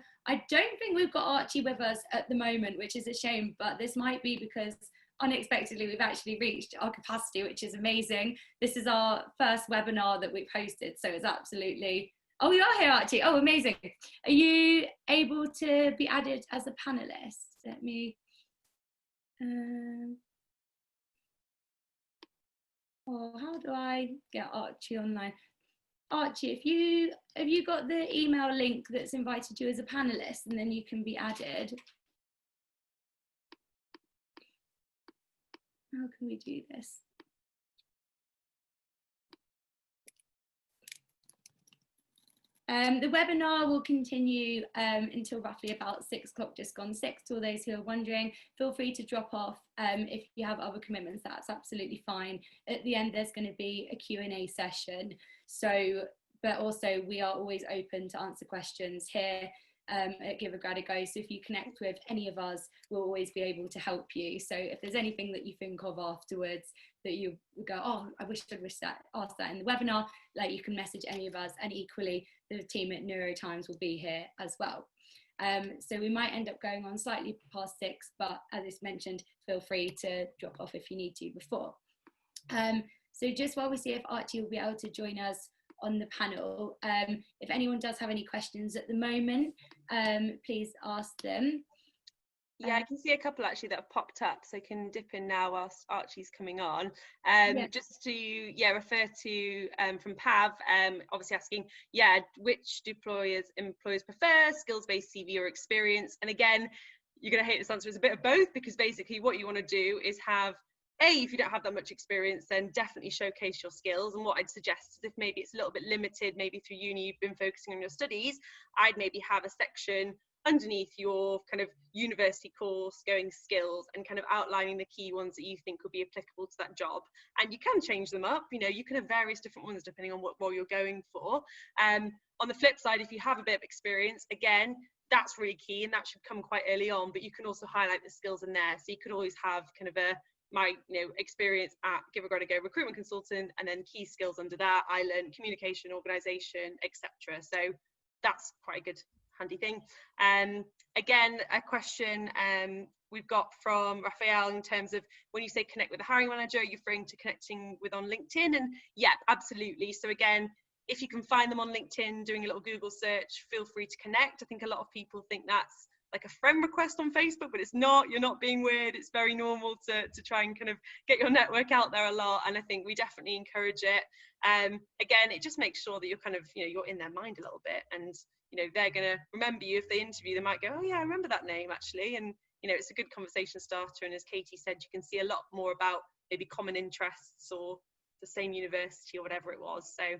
don't think we've got Archie with us at the moment, which is a shame, but this might be because unexpectedly we've actually reached our capacity, which is amazing. This is our first webinar that we've hosted, so it's absolutely... Oh, you are here, Archie. Oh, amazing. Are you able to be added as a panelist? Let me... how do I get Archie online? Archie, have you got the email link that's invited you as a panelist, and then you can be added? How can we do this? The webinar will continue until roughly about 6 o'clock, just gone 6. To all those who are wondering, feel free to drop off if you have other commitments. That's absolutely fine. At the end, there's going to be a Q&A session. So, but also we are always open to answer questions here at Give a Grad a Go. So if you connect with any of us, we'll always be able to help you. So if there's anything that you think of afterwards that you go, oh, I wish I'd asked that in the webinar, like, you can message any of us, and equally the team at Newrotimes will be here as well. So we might end up going on slightly past 6, but as I mentioned, feel free to drop off if you need to before. So just while we see if Archie will be able to join us on the panel, if anyone does have any questions at the moment, please ask them. Yeah, I can see a couple actually that have popped up, so I can dip in now whilst Archie's coming on. Just to refer to from Pav, obviously asking, which do employers prefer, skills-based CV or experience? And again, you're going to hate this answer, it's a bit of both, because basically what you want to do is have, if you don't have that much experience, then definitely showcase your skills. And what I'd suggest is, if maybe it's a little bit limited, maybe through uni you've been focusing on your studies, I'd maybe have a section underneath your kind of university course going skills, and kind of outlining the key ones that you think would be applicable to that job. And you can change them up, you know, you can have various different ones depending on what role you're going for. On the flip side, if you have a bit of experience, again, that's really key, and that should come quite early on, but you can also highlight the skills in there. So you could always have kind of my experience at Give a Grad a Go recruitment consultant, and then key skills under that. I learned communication, organisation, etc. So that's quite a good handy thing. Again, a question we've got from Raphael in terms of, when you say connect with the hiring manager, you're referring to connecting with on LinkedIn? And yeah, absolutely. So again, if you can find them on LinkedIn, doing a little Google search, feel free to connect. I think a lot of people think that's like a friend request on Facebook, but it's not. You're not being weird. It's very normal to try and kind of get your network out there a lot, and I think we definitely encourage it. Again, it just makes sure that you're kind of, you know, you're in their mind a little bit, and you know, they're going to remember you. If they interview, they might go, oh yeah, I remember that name actually. And you know, it's a good conversation starter, and as Katie said, you can see a lot more about maybe common interests or the same university or whatever it was. So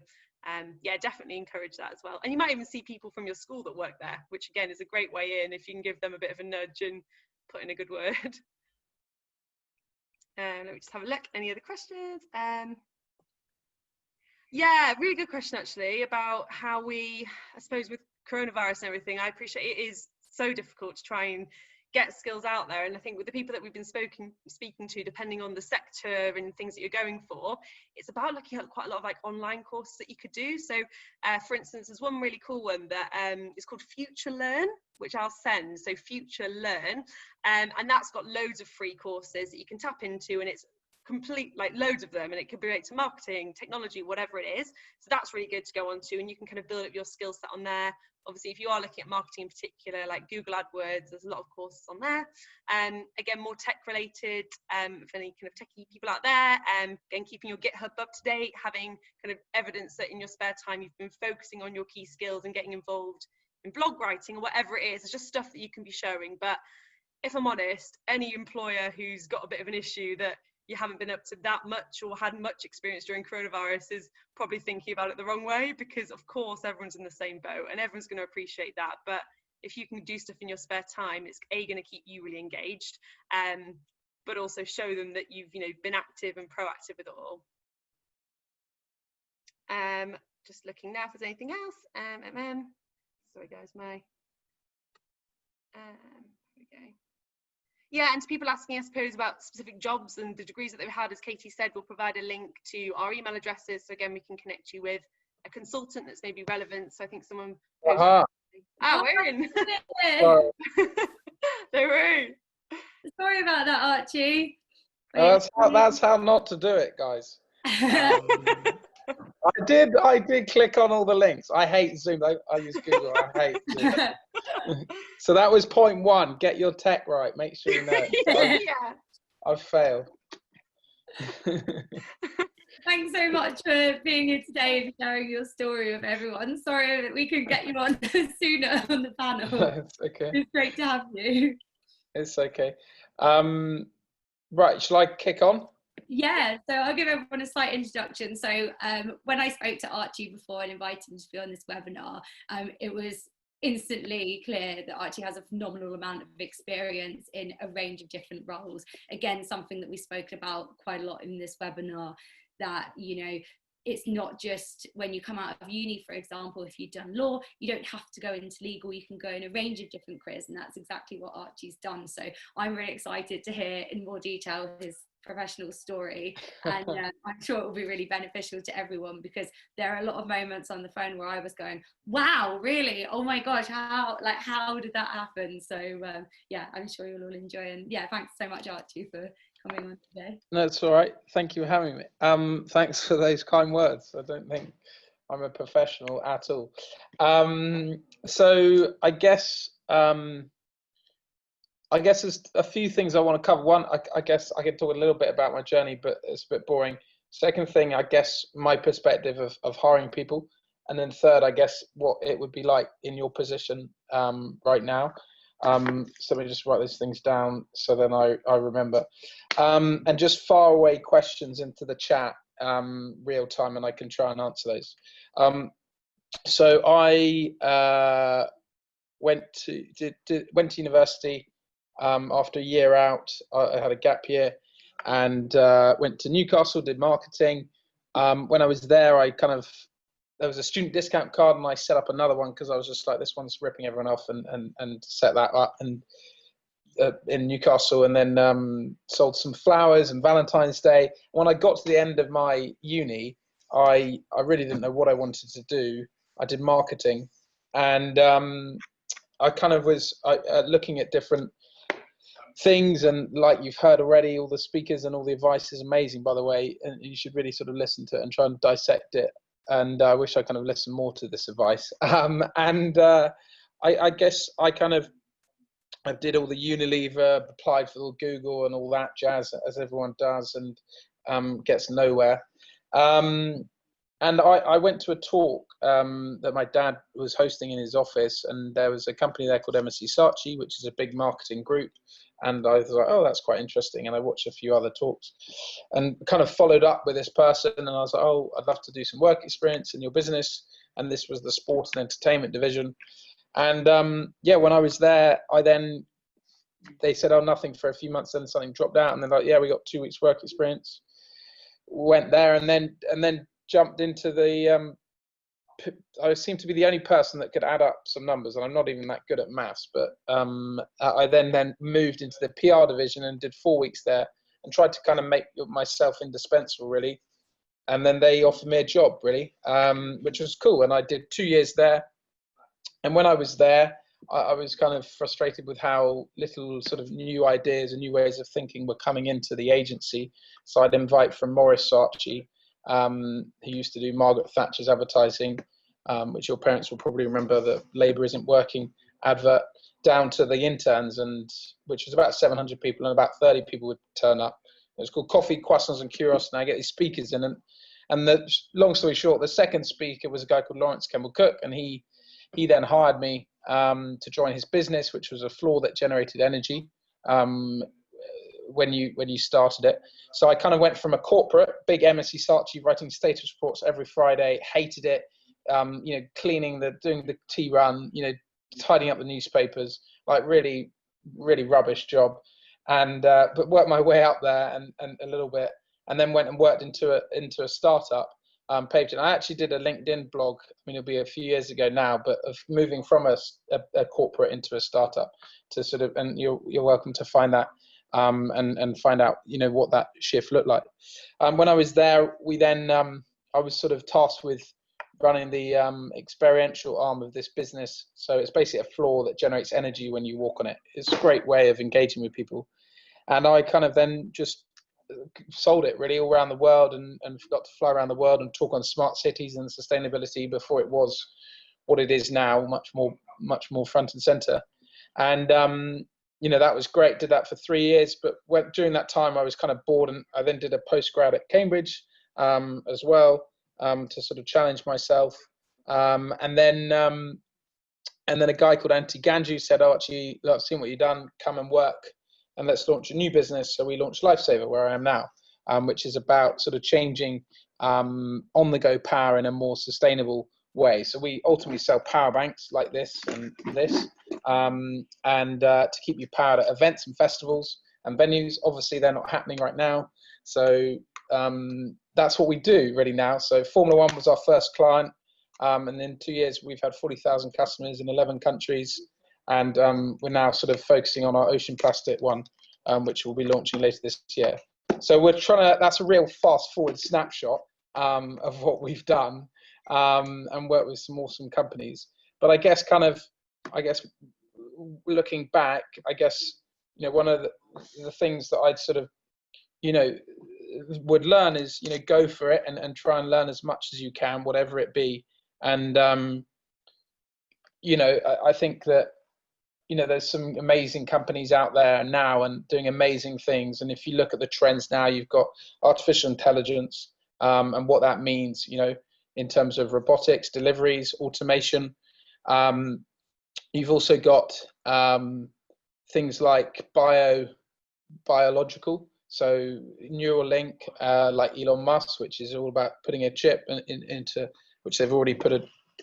yeah, definitely encourage that as well. And you might even see people from your school that work there, which again is a great way in if you can give them a bit of a nudge and put in a good word. Let me just have a look. Any other questions? Yeah, really good question actually about how we, I suppose with coronavirus and everything, I appreciate it is so difficult to try and get skills out there. And I think with the people that we've been speaking to, depending on the sector and things that you're going for, it's about looking at quite a lot of like online courses that you could do. So for instance, there's one really cool one that is called Future Learn, which I'll send. So Future Learn, and that's got loads of free courses that you can tap into, and it's complete, like loads of them, and it could be related to marketing, technology, whatever it is. So that's really good to go on to, and you can kind of build up your skill set on there. Obviously, if you are looking at marketing in particular, like Google AdWords, there's a lot of courses on there. Again, more tech related, for any kind of techie people out there, again, keeping your GitHub up to date, having kind of evidence that in your spare time you've been focusing on your key skills and getting involved in blog writing or whatever it is. It's just stuff that you can be showing. But if I'm honest, any employer who's got a bit of an issue that you haven't been up to that much or had much experience during coronavirus is probably thinking about it the wrong way, because of course everyone's in the same boat and everyone's going to appreciate that. But if you can do stuff in your spare time, it's going to keep you really engaged, but also show them that you've, you know, been active and proactive with it all. Just looking now if there's anything else. Sorry guys, here we go. Yeah, and to people asking, I suppose, about specific jobs and the degrees that they've had, as Katie said, we'll provide a link to our email addresses. So again, we can connect you with a consultant that's maybe relevant. So I think someone... we're in. Sorry about that, Archie. That's how not to do it, guys. I did click on all the links. I hate Zoom. I use Google. I hate Zoom. So that was point one. Get your tech right. Make sure you know. I've failed. Thanks so much for being here today and sharing your story with everyone. Sorry that we couldn't get you on sooner on the panel. It's okay. It's great to have you. It's okay. Right, shall I kick on? Yeah, so I'll give everyone a slight introduction. So when I spoke to Archie before and invited him to be on this webinar, it was instantly clear that Archie has a phenomenal amount of experience in a range of different roles. Again, something that we've spoken about quite a lot in this webinar, that, you know, it's not just when you come out of uni, for example, if you've done law, you don't have to go into legal, you can go in a range of different careers, and that's exactly what Archie's done. So I'm really excited to hear in more detail his professional story, and I'm sure it will be really beneficial to everyone, because there are a lot of moments on the phone where I was going, wow, really, oh my gosh, how did that happen? So yeah, I'm sure you'll all enjoy, and yeah, thanks so much, Archie, for coming on today. No, it's all right, thank you for having me. Thanks for those kind words. I don't think I'm a professional at all. So I guess there's a few things I want to cover. One, I guess I can talk a little bit about my journey, but it's a bit boring. Second thing, I guess my perspective of hiring people. And then third, I guess what it would be like in your position right now. So let me just write these things down so then I remember. And just fire away questions into the chat real time, and I can try and answer those. So I went to university. After a year out, I had a gap year and went to Newcastle, did marketing. When I was there, there was a student discount card, and I set up another one because I was just like, this one's ripping everyone off, and set that up and in Newcastle, and then sold some flowers and Valentine's Day. When I got to the end of my uni, I really didn't know what I wanted to do. I did marketing, and I kind of was looking at different things, and like you've heard already, all the speakers and all the advice is amazing, by the way, and you should really sort of listen to it and try and dissect it. And I wish I kind of listened more to this advice. I guess I kind of I did all the Unilever, applied for Google and all that jazz, as everyone does, and gets nowhere. And I went to a talk that my dad was hosting in his office, and there was a company there called MSC Saatchi, which is a big marketing group. And I was like, oh, that's quite interesting. And I watched a few other talks and kind of followed up with this person. And I was like, oh, I'd love to do some work experience in your business. And this was the sport and entertainment division. And yeah, when I was there, they said, oh, nothing for a few months. Then something dropped out. And they're like, yeah, we got 2 weeks work experience. Went there and then jumped into the I seem to be the only person that could add up some numbers, and I'm not even that good at maths, but I then moved into the PR division and did 4 weeks there and tried to kind of make myself indispensable, really. And then they offered me a job, really, which was cool. And I did 2 years there. And when I was there, I was kind of frustrated with how little sort of new ideas and new ways of thinking were coming into the agency. So I'd invite from Maurice Saatchi, who used to do Margaret Thatcher's advertising, which your parents will probably remember, the Labour Isn't Working advert, down to the interns, and which was about 700 people, and about 30 people would turn up. It was called Coffee, Croissants and Curios, and I get these speakers in. And the long story short, the second speaker was a guy called Lawrence Kemble Cook, and he then hired me to join his business, which was a floor that generated energy when you started it. So I kind of went from a corporate, big MSC Saatchi, writing status reports every Friday, hated it, cleaning, doing the tea run, tidying up the newspapers, like really, really rubbish job. And but worked my way up there and a little bit, and then went and worked into a startup. Paved it. I actually did a LinkedIn blog. I mean, it'll be a few years ago now, but of moving from a corporate into a startup to sort of, and you're welcome to find that and find out, what that shift looked like. When I was there, I was sort of tasked with running the experiential arm of this business. So it's basically a floor that generates energy when you walk on it. It's a great way of engaging with people. And I kind of then just sold it really all around the world and got to fly around the world and talk on smart cities and sustainability before it was what it is now, much more front and center. And that was great. Did that for 3 years, but during that time I was kind of bored, and I then did a postgrad at Cambridge as well to sort of challenge myself. And then a guy called Antti Ganju said, "Oh, Archie, I've seen what you've done. Come and work, and let's launch a new business." So we launched LifeSaver, where I am now, which is about sort of changing on-the-go power in a more sustainable way. So we ultimately sell power banks like this and this, to keep you powered at events and festivals and venues. Obviously, they're not happening right now. So that's what we do really now. So Formula One was our first client. And in 2 years, we've had 40,000 customers in 11 countries. And we're now sort of focusing on our ocean plastic one, which we'll be launching later this year. So we're that's a real fast forward snapshot of what we've done and worked with some awesome companies. But I guess looking back, one of the things that I'd sort of, would learn is, go for it and try and learn as much as you can, whatever it be. And, I think that, there's some amazing companies out there now and doing amazing things. And if you look at the trends now, you've got artificial intelligence and what that means, in terms of robotics, deliveries, automation. You've also got things like biological. So Neuralink, like Elon Musk, which is all about putting a chip into, which they've already put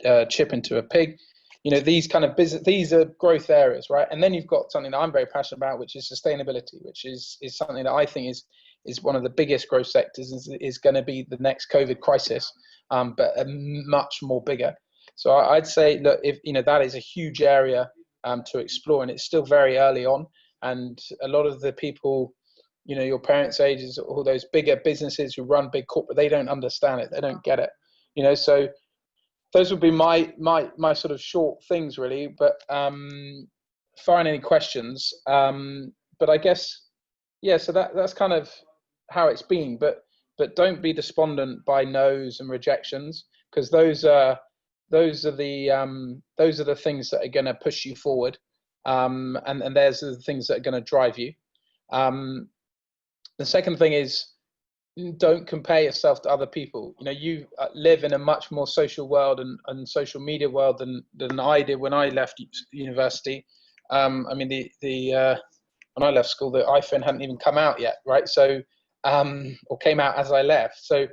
a chip into a pig. These kind of business, these are growth areas, right? And then you've got something that I'm very passionate about, which is sustainability, which is something that I think is one of the biggest growth sectors, is going to be the next COVID crisis, but a much more bigger. So I'd say that that is a huge area to explore, and it's still very early on. And a lot of the people, your parents' ages, all those bigger businesses who run big corporate, they don't understand it, they don't get it. So those would be my sort of short things, really. But firing any questions. But I guess, yeah. So that's kind of how it's been. But don't be despondent by no's and rejections, because those are the things that are going to push you forward. and there's the things that are going to drive you. The second thing is, don't compare yourself to other people. You know, you live in a much more social world and social media world than I did when I left university. I mean, when I left school, the iPhone hadn't even come out yet, right? So, or came out as I left. So,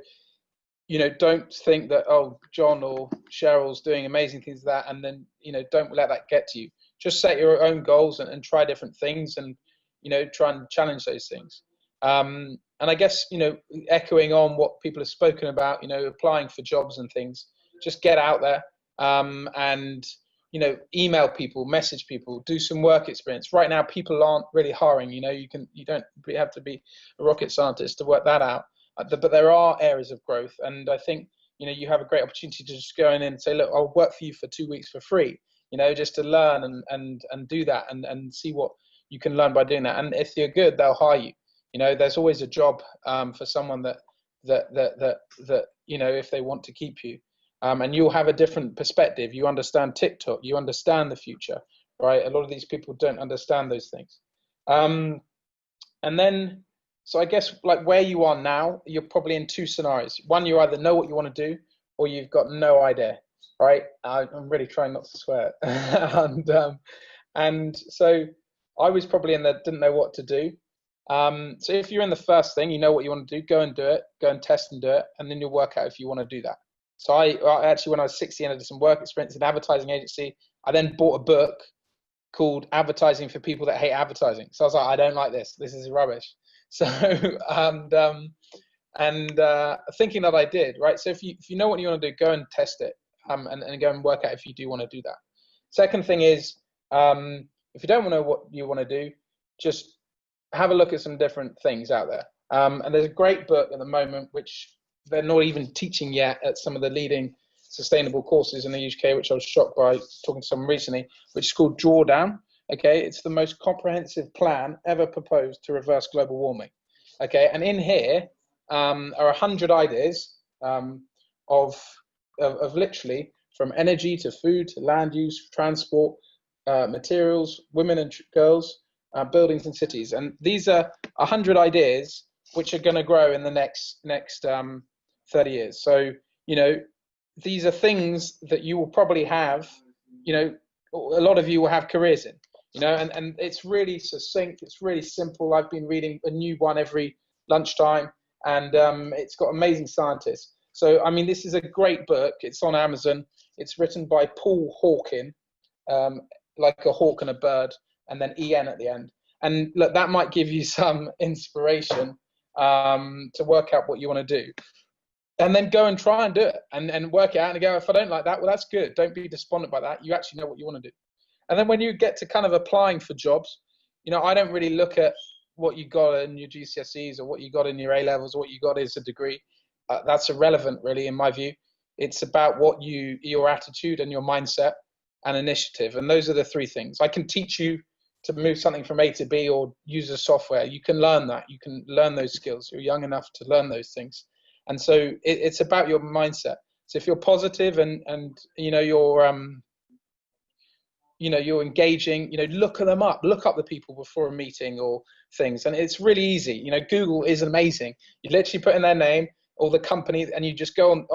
you know, don't think that, oh, John or Cheryl's doing amazing things like that, and then, you know, don't let that get to you. Just set your own goals and try different things, and, you know, try and challenge those things. And I guess, you know, echoing on what people have spoken about, you know, applying for jobs and things, just get out there, and, you know, email people, message people, do some work experience. Right now, people aren't really hiring. You know, you don't have to be a rocket scientist to work that out. But there are areas of growth, and I think, you know, you have a great opportunity to just go in and say, look, I'll work for you for 2 weeks for free, you know, just to learn and do that and see what you can learn by doing that. And if you're good, they'll hire you. You know, there's always a job for someone that you know, if they want to keep you, and you'll have a different perspective. You understand TikTok, you understand the future, right? A lot of these people don't understand those things. And then, so I guess, like, where you are now, you're probably in two scenarios. One, you either know what you want to do, or you've got no idea, right? I'm really trying not to swear. And so I was probably in the didn't know what to do. So if you're in the first thing, you know what you want to do, go and do it, go and test and do it, and then you'll work out if you want to do that. So I actually, when I was 16, I did some work experience in an advertising agency. I then bought a book called Advertising for People That Hate Advertising. So I was like, I don't like this. This is rubbish. So, thinking that I did, right? So if you know what you want to do, go and test it, and go and work out if you do want to do that. Second thing is, if you don't know what you want to do, just have a look at some different things out there. And there's a great book at the moment, which they're not even teaching yet at some of the leading sustainable courses in the UK, which I was shocked by talking to someone recently, which is called Drawdown. Okay, it's the most comprehensive plan ever proposed to reverse global warming. Okay, and in here are 100 ideas of literally from energy to food to land use, transport, materials, women and girls, buildings and cities. And these are 100 ideas which are going to grow in the next 30 years. So, you know, these are things that you will probably have, you know, a lot of you will have careers in, you know, and it's really succinct. It's really simple. I've been reading a new one every lunchtime, and it's got amazing scientists. So, I mean, this is a great book. It's on Amazon. It's written by Paul Hawken, like a hawk and a bird, and then EN at the end. And look, that might give you some inspiration to work out what you want to do. And then go and try and do it and work it out and go, if I don't like that, well, that's good. Don't be despondent by that. You actually know what you want to do. And then when you get to kind of applying for jobs, you know, I don't really look at what you got in your GCSEs or what you got in your A-levels or what you got as a degree. That's irrelevant, really, in my view. It's about what your attitude and your mindset and initiative. And those are the three things. I can teach you to move something from A to B or use a software. You can learn that. You can learn those skills. You're young enough to learn those things. And so it's about your mindset. So if you're positive and you know, you're engaging, you know, look them up, look up the people before a meeting or things. And it's really easy. You know, Google is amazing. You literally put in their name or the company and you just go on.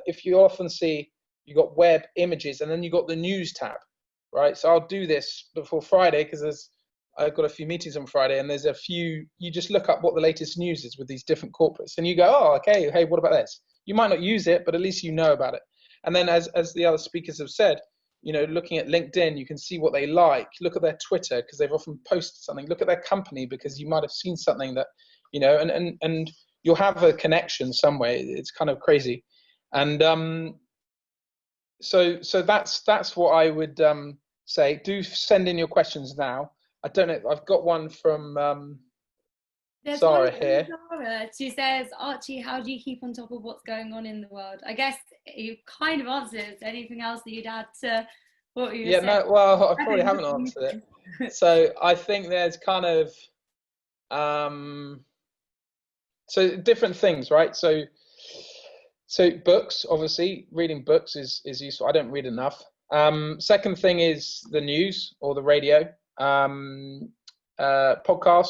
If you often see, you got web images and then you got the news tab, right? So I'll do this before Friday because I've got a few meetings on Friday, and there's a few, you just look up what the latest news is with these different corporates and you go, oh, okay, hey, what about this? You might not use it, but at least you know about it. And then as the other speakers have said, you know, looking at LinkedIn, you can see what they like. Look at their Twitter because they've often posted something. Look at their company because you might have seen something that, you know, and you'll have a connection somewhere. It's kind of crazy. And so that's what I would say. Do send in your questions now. I don't know. I've got one from Sarah here. Sarah, she says, Archie, how do you keep on top of what's going on in the world? I guess you kind of answered. Anything else that you'd add to what you said? No, well, I probably haven't answered it. So I think there's kind of so different things, right? So books, obviously, reading books is useful. I don't read enough. Second thing is the news or the radio. Podcast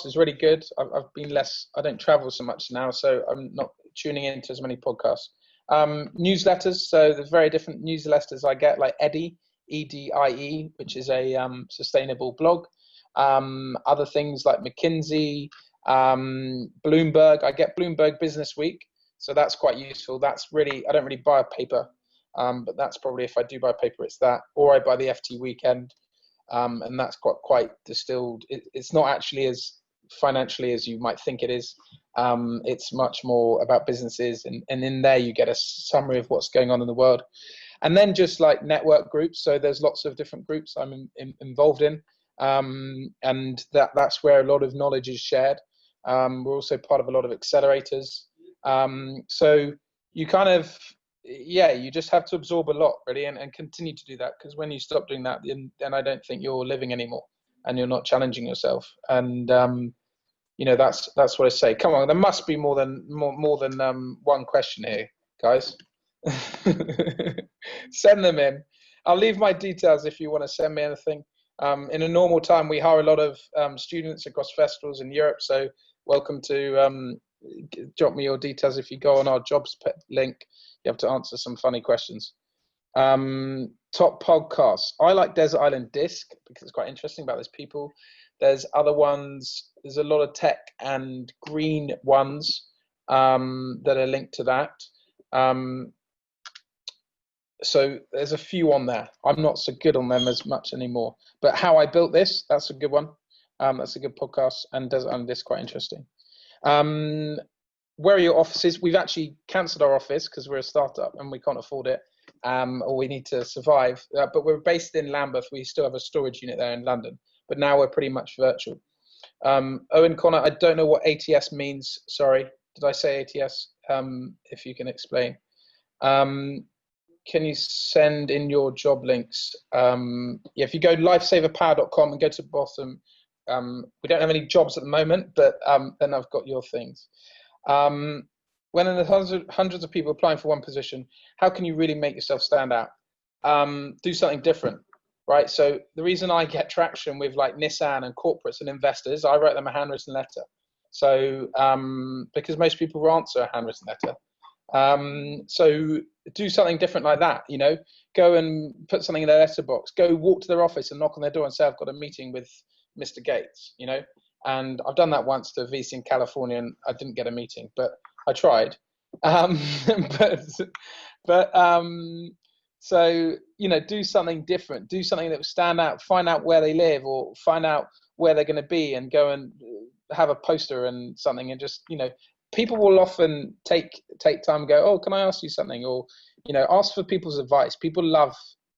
is really good. I've been less, I don't travel so much now, so I'm not tuning into as many podcasts. Newsletters, so there's very different newsletters I get, like Edie, EDIE, which is a sustainable blog. Other things like McKinsey, Bloomberg. I get Bloomberg Business Week, so that's quite useful. That's really, I don't really buy a paper, but that's probably, if I do buy a paper, it's that, or I buy the FT Weekend. And that's quite distilled. It's not actually as financially as you might think it is. It's much more about businesses, and in there you get a summary of what's going on in the world. And then just like network groups. So there's lots of different groups I'm involved in, and that's where a lot of knowledge is shared. We're also part of a lot of accelerators. So you kind of, you just have to absorb a lot, really, and continue to do that, because when you stop doing that, then I don't think you're living anymore, and you're not challenging yourself. And that's what I say. Come on, there must be more than one question here, guys. Send them in. I'll leave my details if you want to send me anything. In a normal time, we hire a lot of students across festivals in Europe, so welcome to drop me your details. If you go on our jobs link, you have to answer some funny questions. Top podcasts. I like Desert Island Disc because it's quite interesting about those people. There's other ones. There's a lot of tech and green ones that are linked to that. So there's a few on there. I'm not so good on them as much anymore. But How I Built This, that's a good one. That's a good podcast. And Desert Island Disc, quite interesting. Where are your offices? We've actually cancelled our office because we're a startup and we can't afford it, or we need to survive. But we're based in Lambeth. We still have a storage unit there in London, but now we're pretty much virtual. Owen Connor, I don't know what ATS means. Sorry, did I say ATS? If you can explain. Can you send in your job links? If you go lifesaverpower.com and go to the bottom, we don't have any jobs at the moment, but then I've got your things. When there's hundreds of people applying for one position, how can you really make yourself stand out? Do something different, right? So the reason I get traction with like Nissan and corporates and investors, I write them a handwritten letter. So because most people will answer a handwritten letter. So do something different like that, go and put something in their letterbox, go walk to their office and knock on their door and say, I've got a meeting with Mr. Gates, and I've done that once to VC in California and I didn't get a meeting, but I tried. So, do something different, do something that will stand out, find out where they live or find out where they're going to be and go and have a poster and something and just, people will often take time and go, oh, can I ask you something? Or, ask for people's advice. People love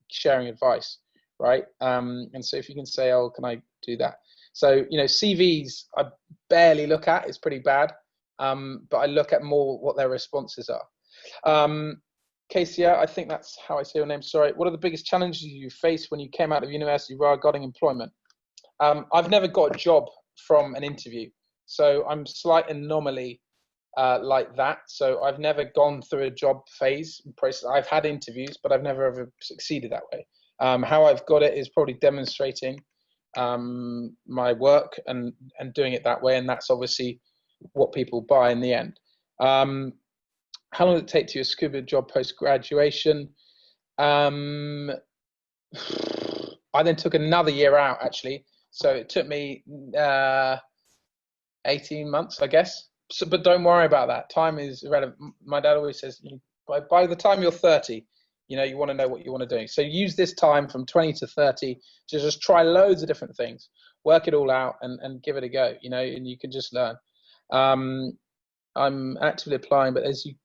sharing advice, right? And so if you can say, oh, can I do that? So, CVs I barely look at, it's pretty bad. But I look at more what their responses are. Casey, I think that's how I say your name. Sorry. What are the biggest challenges you faced when you came out of university regarding employment? I've never got a job from an interview. So I'm a slight anomaly like that. So I've never gone through a job phase process. I've had interviews, but I've never ever succeeded that way. How I've got it is probably demonstrating my work and doing it that way. And that's obviously what people buy in the end. How long did it take to your scuba job post-graduation? I then took another year out, actually. So it took me 18 months, I guess. So, but don't worry about that. Time is irrelevant. My dad always says, by the time you're 30, you want to know what you want to do. So use this time from 20 to 30 to just try loads of different things, work it all out and give it a go, and you can just learn. I'm actively applying, but as you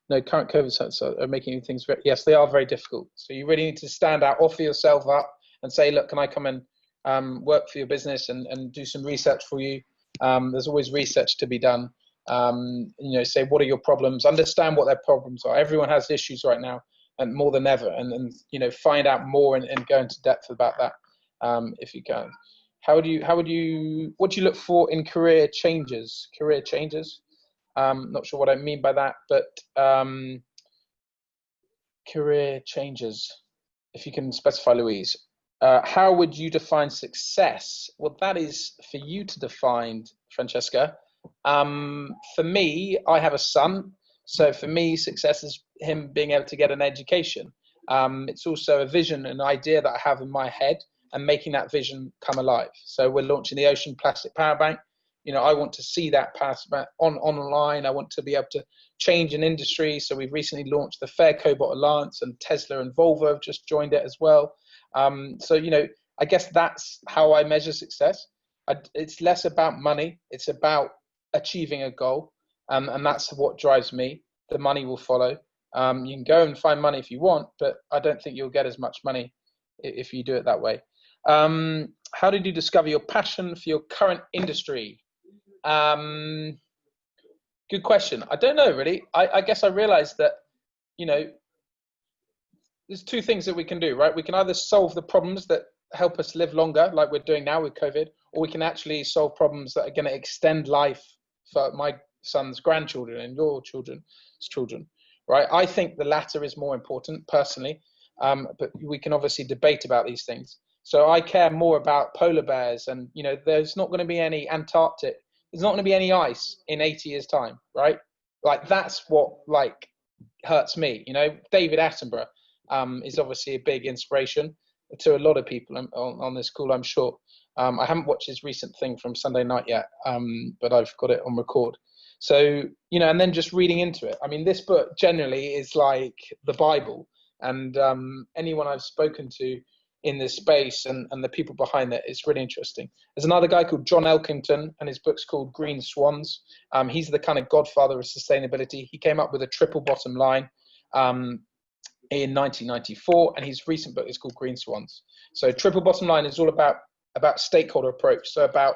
know, current COVID sites are making things yes, they are very difficult. So you really need to stand out, offer yourself up and say, look, can I come and work for your business and do some research for you? There's always research to be done. Say, what are your problems? Understand what their problems are. Everyone has issues right now, and more than ever, and find out more and go into depth about that if you can. What do you look for in career changes? Not sure what I mean by that, but career changes, if you can specify, Louise. how would you define success? Well, that is for you to define, Francesca. For me, I have a son. So for me, success is him being able to get an education. It's also a vision, an idea that I have in my head, and making that vision come alive. So we're launching the Ocean Plastic Power Bank. I want to see that pass online. I want to be able to change an industry. So we've recently launched the Fair Cobot Alliance, and Tesla and Volvo have just joined it as well. So, I guess that's how I measure success. It's less about money. It's about achieving a goal. And that's what drives me. The money will follow. You can go and find money if you want, but I don't think you'll get as much money if you do it that way. How did you discover your passion for your current industry? Good question. I don't know, really. I guess I realized that, there's two things that we can do, right? We can either solve the problems that help us live longer, like we're doing now with COVID, or we can actually solve problems that are going to extend life for my son's grandchildren and your children's children, right? I think the latter is more important personally, but we can obviously debate about these things. So I care more about polar bears, and there's not going to be any Antarctic, there's not going to be any ice in 80 years time, right? Like that's what hurts me. David Attenborough is obviously a big inspiration to a lot of people on this call, I'm sure. I haven't watched his recent thing from Sunday night yet, but I've got it on record. So, and then just reading into it. I mean, this book generally is like the Bible, and anyone I've spoken to in this space and the people behind it, it's really interesting. There's another guy called John Elkington, and his book's called Green Swans. He's the kind of godfather of sustainability. He came up with a triple bottom line in 1994, and his recent book is called Green Swans. So triple bottom line is all about stakeholder approach, so about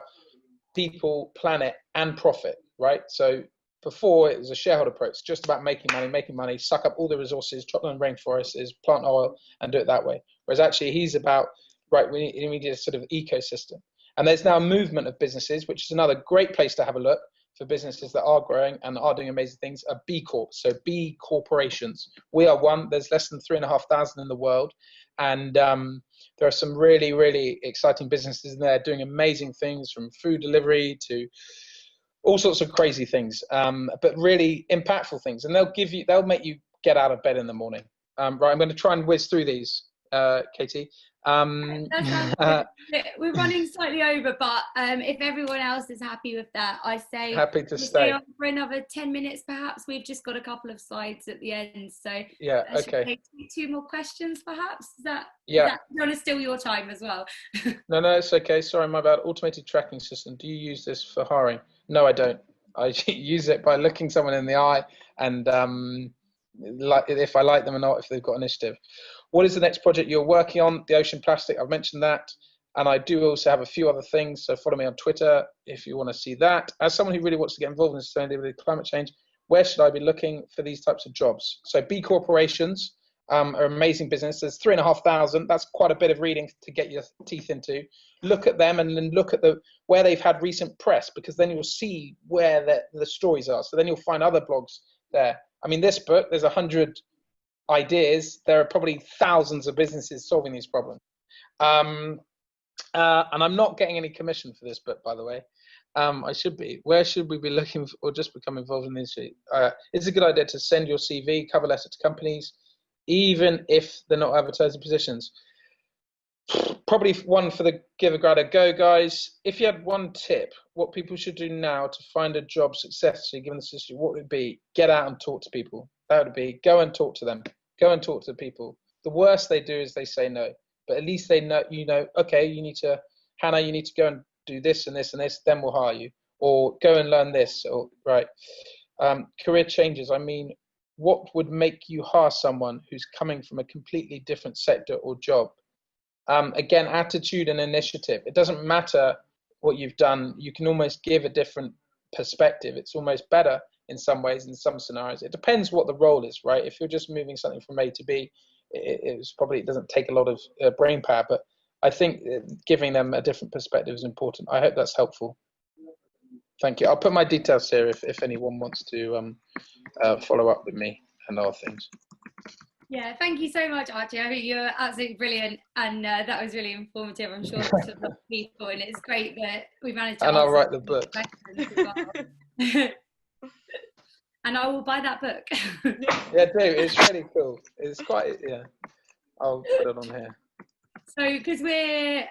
people, planet, and profit, right? So before it was a shareholder approach, just about making money, suck up all the resources, chop down rainforests, plant oil, and do it that way. Whereas actually he's about, right, we need a sort of ecosystem. And there's now a movement of businesses, which is another great place to have a look for businesses that are growing and are doing amazing things, are B Corp, so B corporations. We are one. There's less than 3,500 in the world. And there are some really, really exciting businesses in there doing amazing things, from food delivery to all sorts of crazy things, but really impactful things. And they'll make you get out of bed in the morning. Right, I'm going to try and whiz through these, Katie. We're running slightly over, but if everyone else is happy with that, I say happy to we'll stay on for another 10 minutes perhaps. We've just got a couple of slides at the end, so yeah, okay. Take 2 more questions perhaps. Is that going to steal your time as well? No, it's okay. Sorry, my bad. Automated tracking system. Do you use this for hiring? No, I don't. I use it by looking someone in the eye and if I like them or not, if they've got initiative. What is the next project you're working on? The ocean plastic, I've mentioned that. And I do also have a few other things. So follow me on Twitter if you want to see that. As someone who really wants to get involved in sustainability, climate change, where should I be looking for these types of jobs? So B corporations are amazing business. There's 3,500. That's quite a bit of reading to get your teeth into. Look at them and then look at where they've had recent press, because then you'll see where the stories are. So then you'll find other blogs there. I mean, this book, there's 100 ideas. There are probably thousands of businesses solving these problems. And I'm not getting any commission for this book, by the way. I should be. Where should we be looking for, or just become involved in the industry? It's a good idea to send your CV, cover letter to companies, even if they're not advertising positions. Probably one for the Give a Grad a Go guys. If you had one tip, what people should do now to find a job successfully given the situation, what would it be? Get out and talk to people. That would be, go and talk to them. Go and talk to the people. The worst they do is they say no. But at least they know, okay, Hannah, you need to go and do this and this and this, then we'll hire you. Or go and learn this, or right. Career changes. I mean, what would make you hire someone who's coming from a completely different sector or job? Again, attitude and initiative. It doesn't matter what you've done. You can almost give a different perspective. It's almost better in some ways, in some scenarios. It depends what the role is, right? If you're just moving something from A to B, it doesn't take a lot of brain power, but I think giving them a different perspective is important. I hope that's helpful. Thank you. I'll put my details here if anyone wants to follow up with me and other things. Yeah, thank you so much, Archie. I think you're absolutely brilliant, and that was really informative. I'm sure to a lot of people, and it's great that we managed to And I'll answer write the book. questions as well. And I will buy that book. Yeah, do. It's really cool. It's quite, yeah. I'll put it on here. So, because we're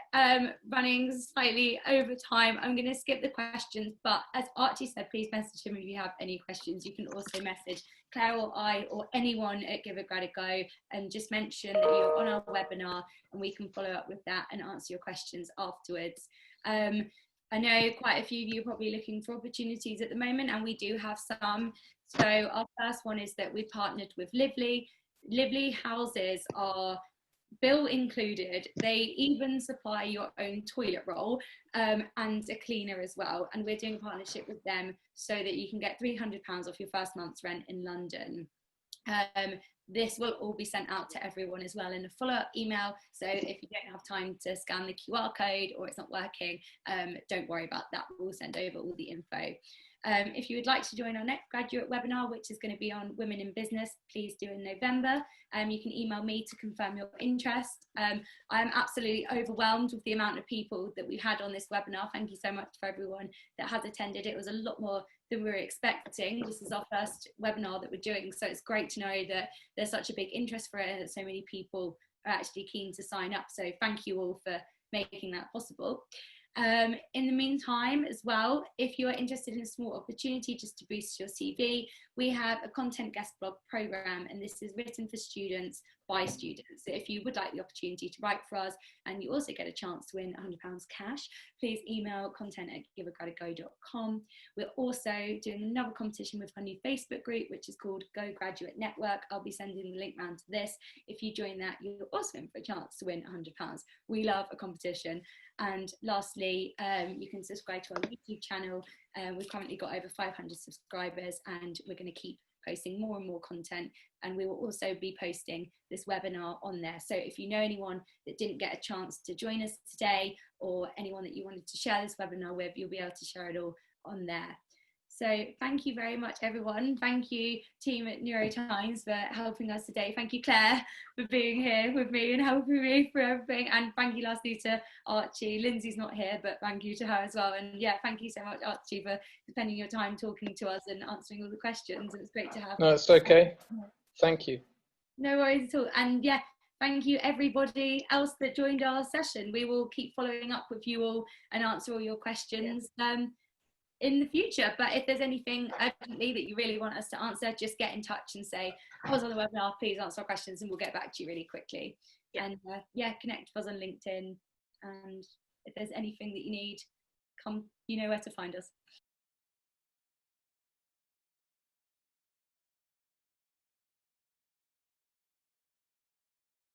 running slightly over time, I'm going to skip the questions. But as Archie said, please message him if you have any questions. You can also message Claire or I or anyone at Give a Grad a Go, and just mention that you're on our webinar, and we can follow up with that and answer your questions afterwards. I know quite a few of you are probably looking for opportunities at the moment, and we do have some. So our first one is that we've partnered with Lively. Lively houses are bill included. They even supply your own toilet roll and a cleaner as well. And we're doing a partnership with them so that you can get £300 off your first month's rent in London. This will all be sent out to everyone as well in a follow-up email. So if you don't have time to scan the QR code or it's not working, don't worry about that. We'll send over all the info. If you would like to join our next graduate webinar, which is going to be on women in business, please do in November. You can email me to confirm your interest. I am absolutely overwhelmed with the amount of people that we've had on this webinar. Thank you so much for everyone that has attended. It was a lot more than we were expecting. This is our first webinar that we're doing, so it's great to know that there's such a big interest for it and that so many people are actually keen to sign up. So thank you all for making that possible. In the meantime as well, if you are interested in a small opportunity just to boost your CV, we have a content guest blog program, and this is written for students by students. So if you would like the opportunity to write for us and you also get a chance to win £100 cash, please email content@giveagradago.com. We're also doing another competition with our new Facebook group, which is called Go Graduate Network. I'll be sending the link round to this. If you join that, you're also in for a chance to win £100. We love a competition. And lastly, you can subscribe to our YouTube channel. We've currently got over 500 subscribers, and we're going to keep posting more and more content, and we will also be posting this webinar on there. So if you know anyone that didn't get a chance to join us today, or anyone that you wanted to share this webinar with, you'll be able to share it all on there. So thank you very much, everyone. Thank you, team at Newrotimes, for helping us today. Thank you, Claire, for being here with me and helping me through everything. And thank you lastly to Archie. Lindsay's not here, but thank you to her as well. And yeah, thank you so much, Archie, for spending your time talking to us and answering all the questions. It was great to have. No, it's okay. Thank you. No worries at all. And yeah, thank you everybody else that joined our session. We will keep following up with you all and answer all your questions. In the future, but if there's anything urgently that you really want us to answer, just get in touch and say, I was on the webinar, please answer our questions, and we'll get back to you really quickly. And yeah, connect with us on LinkedIn, and if there's anything that you need, come, you know where to find us.